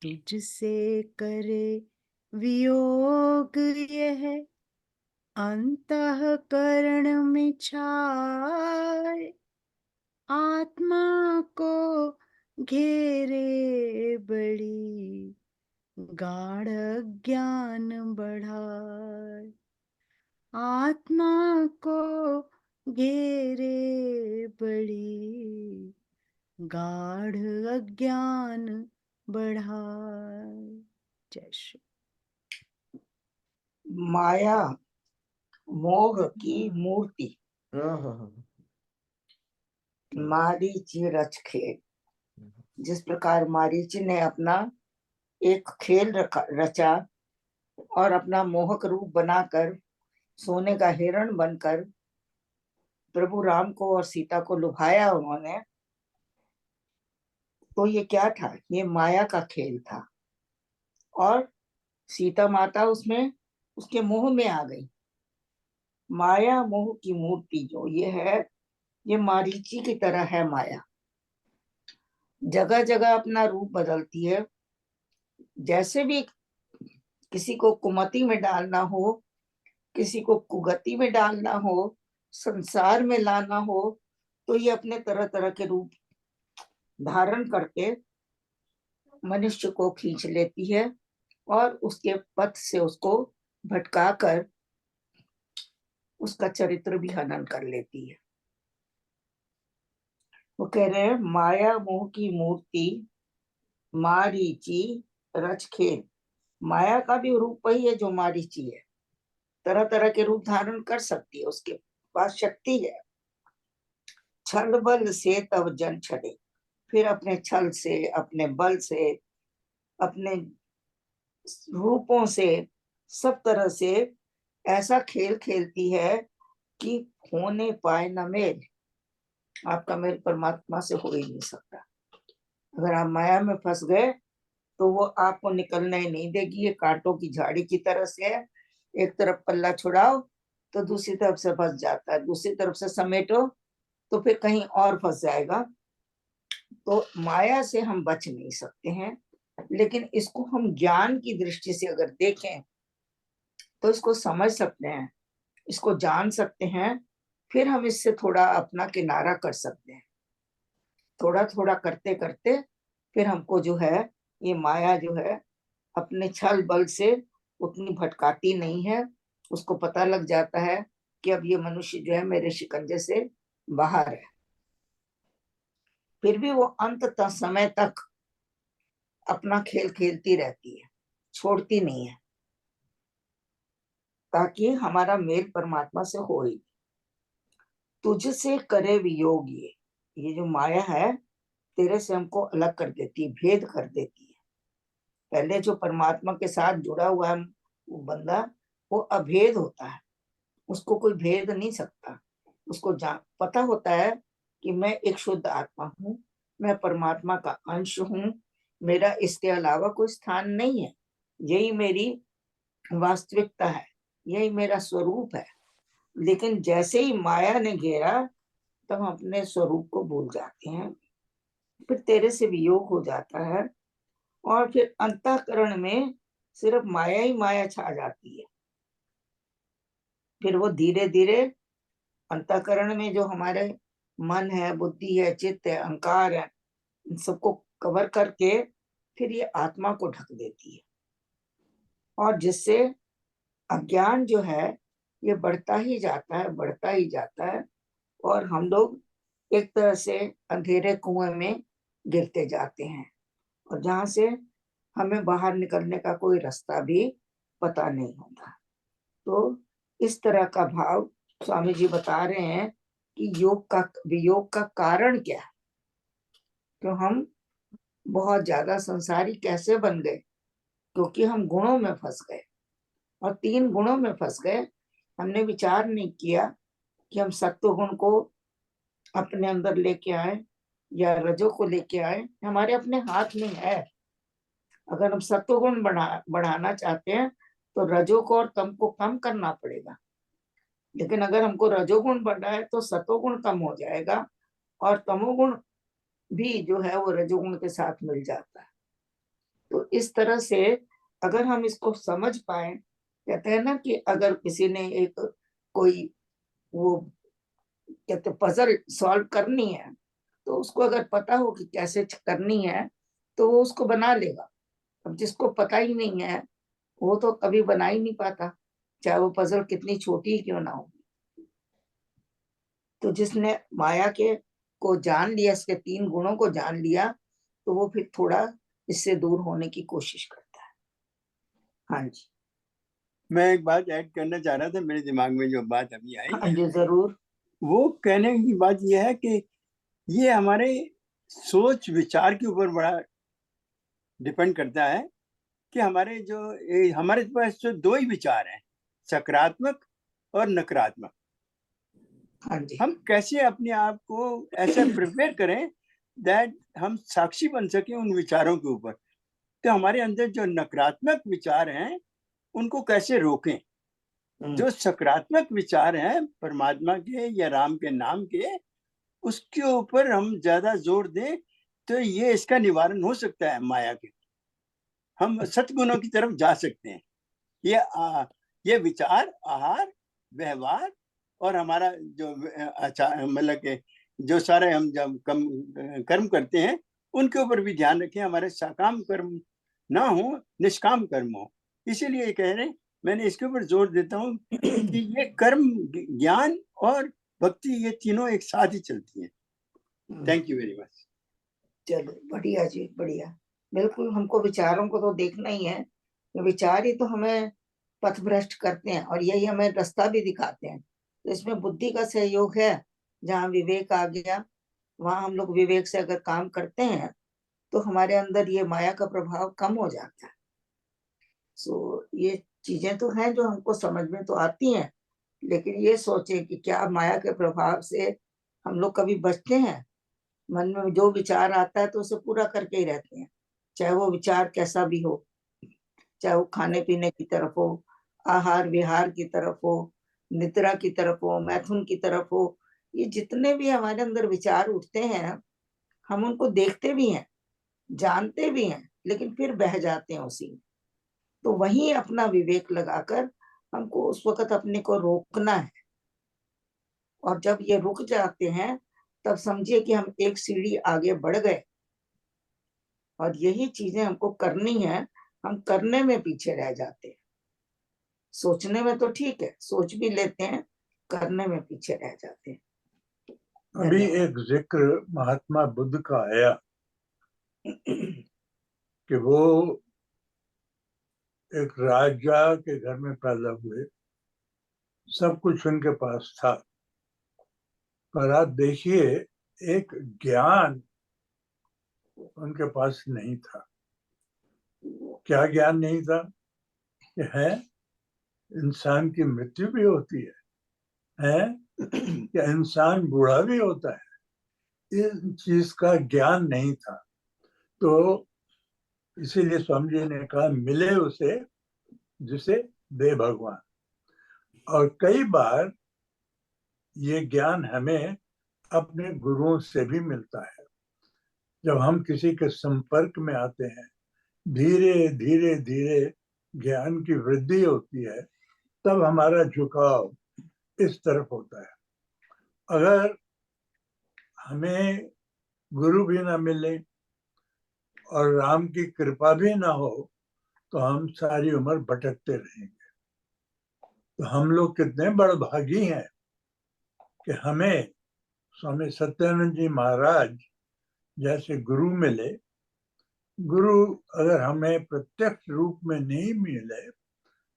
Speaker 3: तुझसे करे वियोग यह अंतःकरण में छाए, आत्मा को घेरे बड़ी गाढ़ ज्ञान बढ़ाए। आत्मा को घेरे बड़ी गाढ़ अज्ञान बढ़ाए। जय श्री।
Speaker 2: माया मोह की मूर्ति मारीची रच खेल। जिस प्रकार मारीची ने अपना एक खेल रचा और अपना मोहक रूप बनाकर सोने का हिरण बनकर प्रभु राम को और सीता को लुभाया उन्होंने, तो ये क्या था? ये माया का खेल था। और सीता माता उसमें उसके मोह में आ गई। माया मोह की मूर्ति जो ये है, ये मारीची की तरह है। माया जगह जगह अपना रूप बदलती है। जैसे भी किसी को कुमति में डालना हो, किसी को कुगति में डालना हो, संसार में लाना हो, तो ये अपने तरह तरह के रूप धारण करके मनुष्य को खींच लेती है और उसके पथ से उसको भटकाकर उसका चरित्र भी हनन कर लेती है। वो कह रहे हैं माया मोह की मूर्ति मारीची रच खेल। माया का भी रूप वही है जो मारीची है, तरह तरह के रूप धारण कर सकती है, उसके पास शक्ति है। छल बल से तब जन छले, फिर अपने छल से, अपने बल से, अपने रूपों से, सब तरह से ऐसा खेल खेलती है कि होने पाए न मेल। आपका मेल परमात्मा से हो ही नहीं सकता। अगर आप माया में फंस गए तो वो आपको निकलने ही नहीं देगी। ये कांटों की झाड़ी की तरह से है। एक तरफ पल्ला छुड़ाओ तो दूसरी तरफ से फंस जाता है, दूसरी तरफ से समेटो तो फिर कहीं और फंस जाएगा। तो माया से हम बच नहीं सकते हैं, लेकिन इसको हम ज्ञान की दृष्टि से अगर देखें तो इसको समझ सकते हैं, इसको जान सकते हैं, फिर हम इससे थोड़ा अपना किनारा कर सकते हैं। थोड़ा थोड़ा करते करते फिर हमको जो है ये माया जो है अपने छल बल से उतनी भटकाती नहीं है। उसको पता लग जाता है कि अब ये मनुष्य जो है मेरे शिकंजे से बाहर है। फिर भी वो अंत समय तक अपना खेल खेलती रहती है, छोड़ती नहीं है, ताकि हमारा मेल परमात्मा से हो ही। तुझसे करे वियोग ये जो माया है तेरे से हमको अलग कर देती है, भेद कर देती है। पहले जो परमात्मा के साथ जुड़ा हुआ है वो बंदा, वो अभेद होता है, उसको कोई भेद नहीं सकता। उसको पता होता है कि मैं एक शुद्ध आत्मा हूँ, मैं परमात्मा का अंश हूँ, मेरा इसके अलावा कोई स्थान नहीं है, यही मेरी वास्तविकता है, यही मेरा स्वरूप है। लेकिन जैसे ही माया ने घेरा तब हम अपने स्वरूप को भूल जाते हैं, फिर तेरे से वियोग हो जाता है और फिर अंतःकरण में सिर्फ माया ही माया छा जाती है। फिर वो धीरे धीरे अंतःकरण में जो हमारे मन है, बुद्धि है, चित्त है, अहंकार है, इन सबको कवर करके फिर ये आत्मा को ढक देती है, और जिससे अज्ञान जो है ये बढ़ता ही जाता है, बढ़ता ही जाता है, और हम लोग एक तरह से अंधेरे कुएं में गिरते जाते हैं, और जहां से हमें बाहर निकलने का कोई रास्ता भी पता नहीं होता। तो इस तरह का भाव स्वामी जी बता रहे हैं कि वियोग का कारण क्या है, क्यों हम बहुत ज्यादा संसारी कैसे बन गए, क्योंकि हम गुणों में फंस गए। और 3 गुणों में फंस गए। हमने विचार नहीं किया कि हम सत्व गुण को अपने अंदर लेके आए या रजो को लेके आए। हमारे अपने हाथ में है। अगर हम सत्व गुण बढ़ाना चाहते हैं तो रजो को और तम को कम करना पड़ेगा। लेकिन अगर हमको रजोगुण बढ़ा है तो सतोगुण कम हो जाएगा और तमोगुण भी जो है वो रजोगुण के साथ मिल जाता है। तो इस तरह से अगर हम इसको समझ पाए, कहते हैं ना कि अगर किसी ने एक कोई वो कहते पजल सॉल्व करनी है तो उसको अगर पता हो कि कैसे करनी है तो वो उसको बना लेगा। अब जिसको पता ही नहीं है वो तो कभी बना ही नहीं पाता, चाहे वो पजल कितनी छोटी ही क्यों ना हो। तो जिसने माया के को जान लिया, इसके 3 गुणों को जान लिया, तो वो फिर थोड़ा इससे दूर होने की कोशिश करता है। हाँ जी,
Speaker 5: मैं एक बात ऐड करना चाह रहा था, मेरे दिमाग में जो बात अभी आई,
Speaker 2: हाँ जी जरूर।
Speaker 5: वो कहने की बात यह है कि ये हमारे सोच विचार के ऊपर बड़ा डिपेंड करता है कि हमारे पास जो 2 ही विचार हैं, सकारात्मक और नकारात्मक।
Speaker 2: हाँ जी,
Speaker 5: हम कैसे अपने आप को ऐसा प्रिपेयर करें दैट हम साक्षी बन सके उन विचारों के ऊपर। तो हमारे अंदर जो नकारात्मक विचार हैं उनको कैसे रोकें, जो सकारात्मक विचार हैं परमात्मा के या राम के नाम के, उसके ऊपर हम ज्यादा जोर दें तो ये इसका निवारण हो सकता है। माया के हम सद्गुणों की तरफ जा सकते हैं। ये विचार, आहार, व्यवहार और हमारा जो मतलब के जो सारे हम जब कर्म करते हैं उनके ऊपर भी ध्यान रखें, हमारे सकाम कर्म ना हो, निष्काम कर्म हो। इसीलिए कह रहे हैं, मैंने इसके ऊपर जोर देता हूँ कि ये कर्म, ज्ञान और भक्ति, ये तीनों एक साथ ही चलती हैं। Thank you very much.
Speaker 2: चलो बढ़िया जी, बढ़िया। बिल्कुल, हमको विचारों को तो देखना ही है। विचार ही तो हमें पथभ्रष्ट करते हैं और यही हमें रास्ता भी दिखाते हैं। तो इसमें बुद्धि का सहयोग है। जहाँ विवेक आ गया वहां हम लोग विवेक से अगर काम करते हैं तो हमारे अंदर ये माया का प्रभाव कम हो जाता है। सो ये चीजें तो हैं जो हमको समझ में तो आती हैं, लेकिन ये सोचे कि क्या माया के प्रभाव से हम लोग कभी बचते हैं। मन में जो विचार आता है तो उसे पूरा करके ही रहते हैं, चाहे वो विचार कैसा भी हो, चाहे वो खाने पीने की तरफ हो, आहार विहार की तरफ हो, निद्रा की तरफ हो, मैथुन की तरफ हो। ये जितने भी हमारे अंदर विचार उठते हैं हम उनको देखते भी हैं, जानते भी हैं, लेकिन फिर बह जाते हैं उसी में। तो वहीं अपना विवेक लगाकर हमको उस वक्त अपने को रोकना है। और जब ये रुक जाते हैं तब समझिए कि हम एक सीढ़ी आगे बढ़ गए। और यही चीजें हमको करनी है, हम करने में पीछे रह जाते हैं। सोचने में तो ठीक है, सोच भी लेते हैं, करने में पीछे रह जाते हैं।
Speaker 4: अभी एक जिक्र महात्मा बुद्ध का आया कि वो एक राजा के घर में पैदा हुए, सब कुछ उनके पास था, पर आप देखिए एक ज्ञान उनके पास नहीं था। क्या ज्ञान नहीं था? कि है इंसान की मृत्यु भी होती है कि इंसान बूढ़ा भी होता है, इस चीज का ज्ञान नहीं था। तो इसीलिए स्वामी जी ने कहा मिले उसे जिसे दे भगवान। और कई बार ये ज्ञान हमें अपने गुरुओं से भी मिलता है। जब हम किसी के संपर्क में आते हैं, धीरे धीरे धीरे ज्ञान की वृद्धि होती है, तब हमारा झुकाव इस तरफ होता है। अगर हमें गुरु भी ना मिले और राम की कृपा भी ना हो तो हम सारी उम्र भटकते रहेंगे। तो हम लोग कितने बड़भागी हैं कि हमें स्वामी सत्यानंद जी महाराज जैसे गुरु मिले। गुरु अगर हमें प्रत्यक्ष रूप में नहीं मिले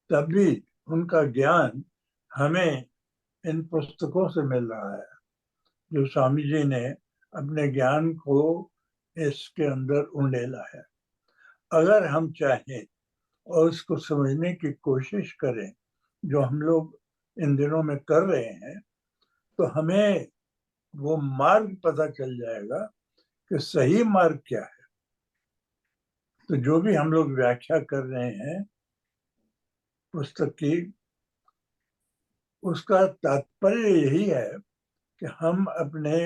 Speaker 4: तब भी उनका ज्ञान हमें इन पुस्तकों से मिल रहा है, जो स्वामी जी ने अपने ज्ञान को इसके अंदर उंडेला है। अगर हम चाहें और उसको समझने की कोशिश करें, जो हम लोग इन दिनों में कर रहे हैं, तो हमें वो मार्ग पता चल जाएगा कि सही मार्ग क्या है। तो जो भी हम लोग व्याख्या कर रहे हैं पुस्तक की, उसका तात्पर्य यही है कि हम अपने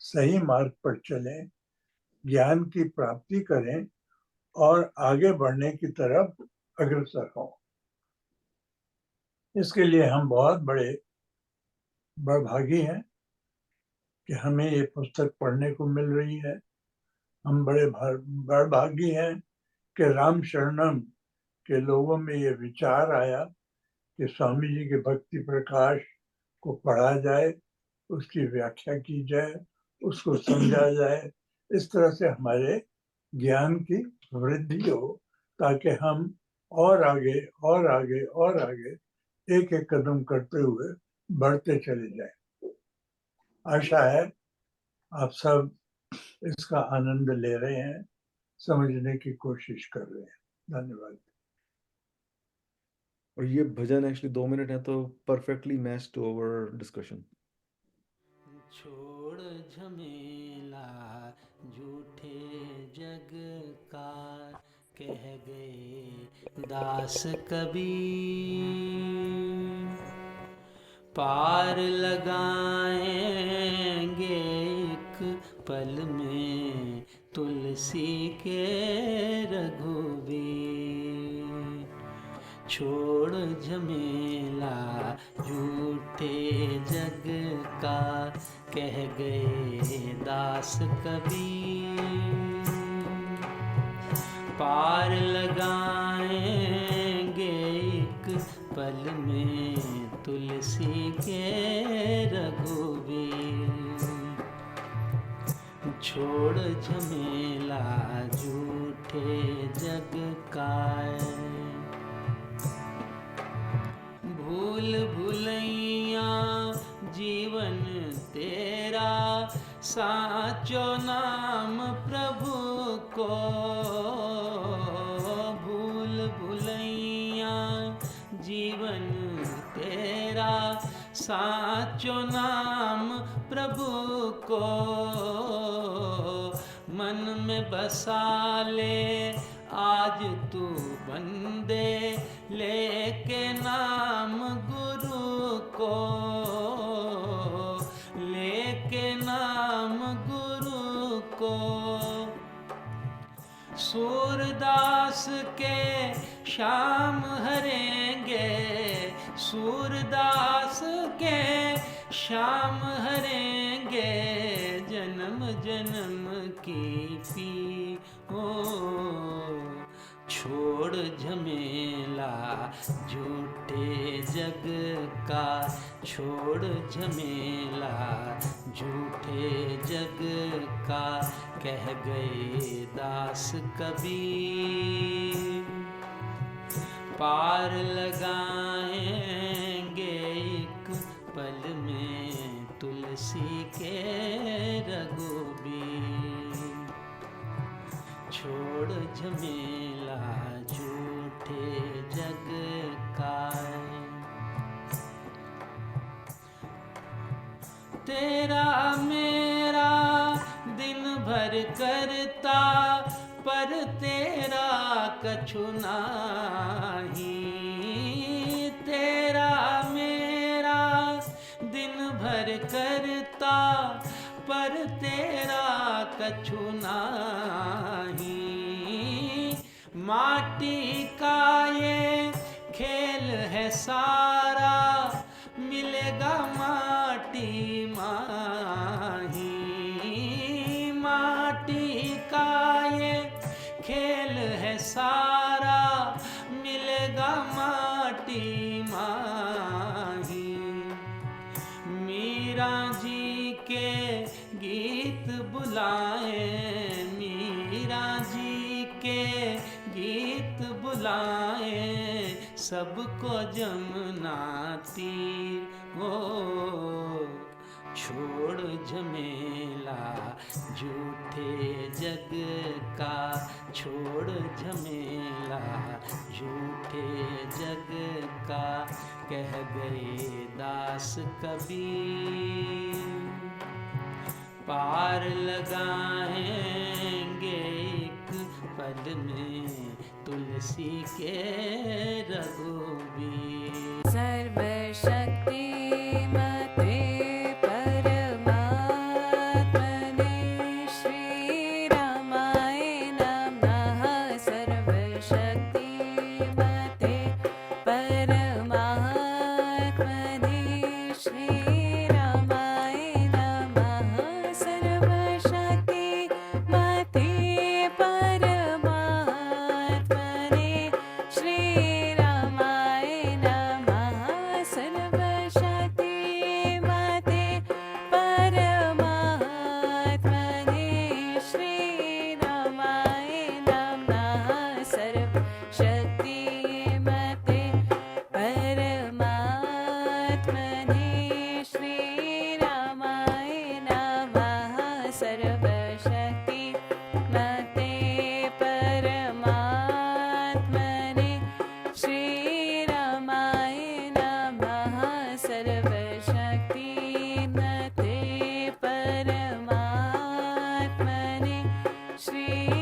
Speaker 4: सही मार्ग पर चलें, ज्ञान की प्राप्ति करें और आगे बढ़ने की तरफ अग्रसर हों। इसके लिए हम बहुत बड़भागी हैं कि हमें ये पुस्तक पढ़ने को मिल रही है। हम बड़भागी हैं कि राम शरणम के लोगों में ये विचार आया कि स्वामी जी के भक्ति प्रकाश को पढ़ा जाए, उसकी व्याख्या की जाए, उसको समझा जाए। इस तरह से हमारे ज्ञान की वृद्धि हो, ताकि हम और आगे और आगे और आगे एक एक कदम करते हुए बढ़ते चले जाएं। आशा है आप सब इसका आनंद ले रहे हैं, समझने की कोशिश कर रहे हैं। धन्यवाद।
Speaker 1: और ये भजन एक्चुअली 2 मिनट है तो perfectly match to our discussion.
Speaker 8: छोड़ झमेला झूठे जग का, कह गए दास कबीर। पार लगाएंगे एक पल में तुलसी के रघुवीर। छोड़ झमेला झूठे जग का, कह गए दास कबीर। पार लगाएंगे एक पल में तुलसी के रघुवीर। छोड़ झमेला झूठे जग का, भूल भुलैया जीवन तेरा, साचो नाम प्रभु को। भूल भुलैया जीवन तेरा, साचो नाम प्रभु को। मन में बसा ले आज तू बंदे, लेके नाम गुरु को। लेके नाम गुरु को। सूरदास के श्याम हरेंगे, सूरदास के श्याम हरेंगे। जन्म जन्म की पी हो। छोड़ झमेला झूठे जग का, छोड़ झमेला झूठे जग का, कह गए दास कबीर। पार लगाएंगे एक पल में तुलसी के रघुवीर। छोड़ झमेला झूठे जग का, तेरा मेरा दिन भर करता, पर तेरा कछु नाही। तेरा मेरा दिन भर करता, पर तेरा कछु नाही। माटी का ये खेल है सारा, मिलेगा माटी माही। माटी का ये खेल है सारा, मिलेगा माटी माही। मीरा जी के गीत बुलाए, मीरा जी के गीत बुलाए। सबको जमुना तीर हो। छोड़ झमेला झूठे जग का, छोड़ झमेला कह गए दास कबीर। पार लगाएंगे एक पल में तुलसी के रघुबीर।
Speaker 9: सर्वशक्तिमते परमात्मने श्रीरामाय नमः। सर्वशक्तिमते परमात्मने श्रीरामाय नमः। सर्वशक्तिमते परमात्मने श्रीरामाय नमः। सर्वशक्तिमते परमात्मने श्रीरामाय नमः। सर्वशक्तिमते परमात्मने श्रीरामाय नमः। सर्वशक्तिमते परमात्मने श्रीरामाय नमः। सर्वशक्तिमते परमात्मने श्री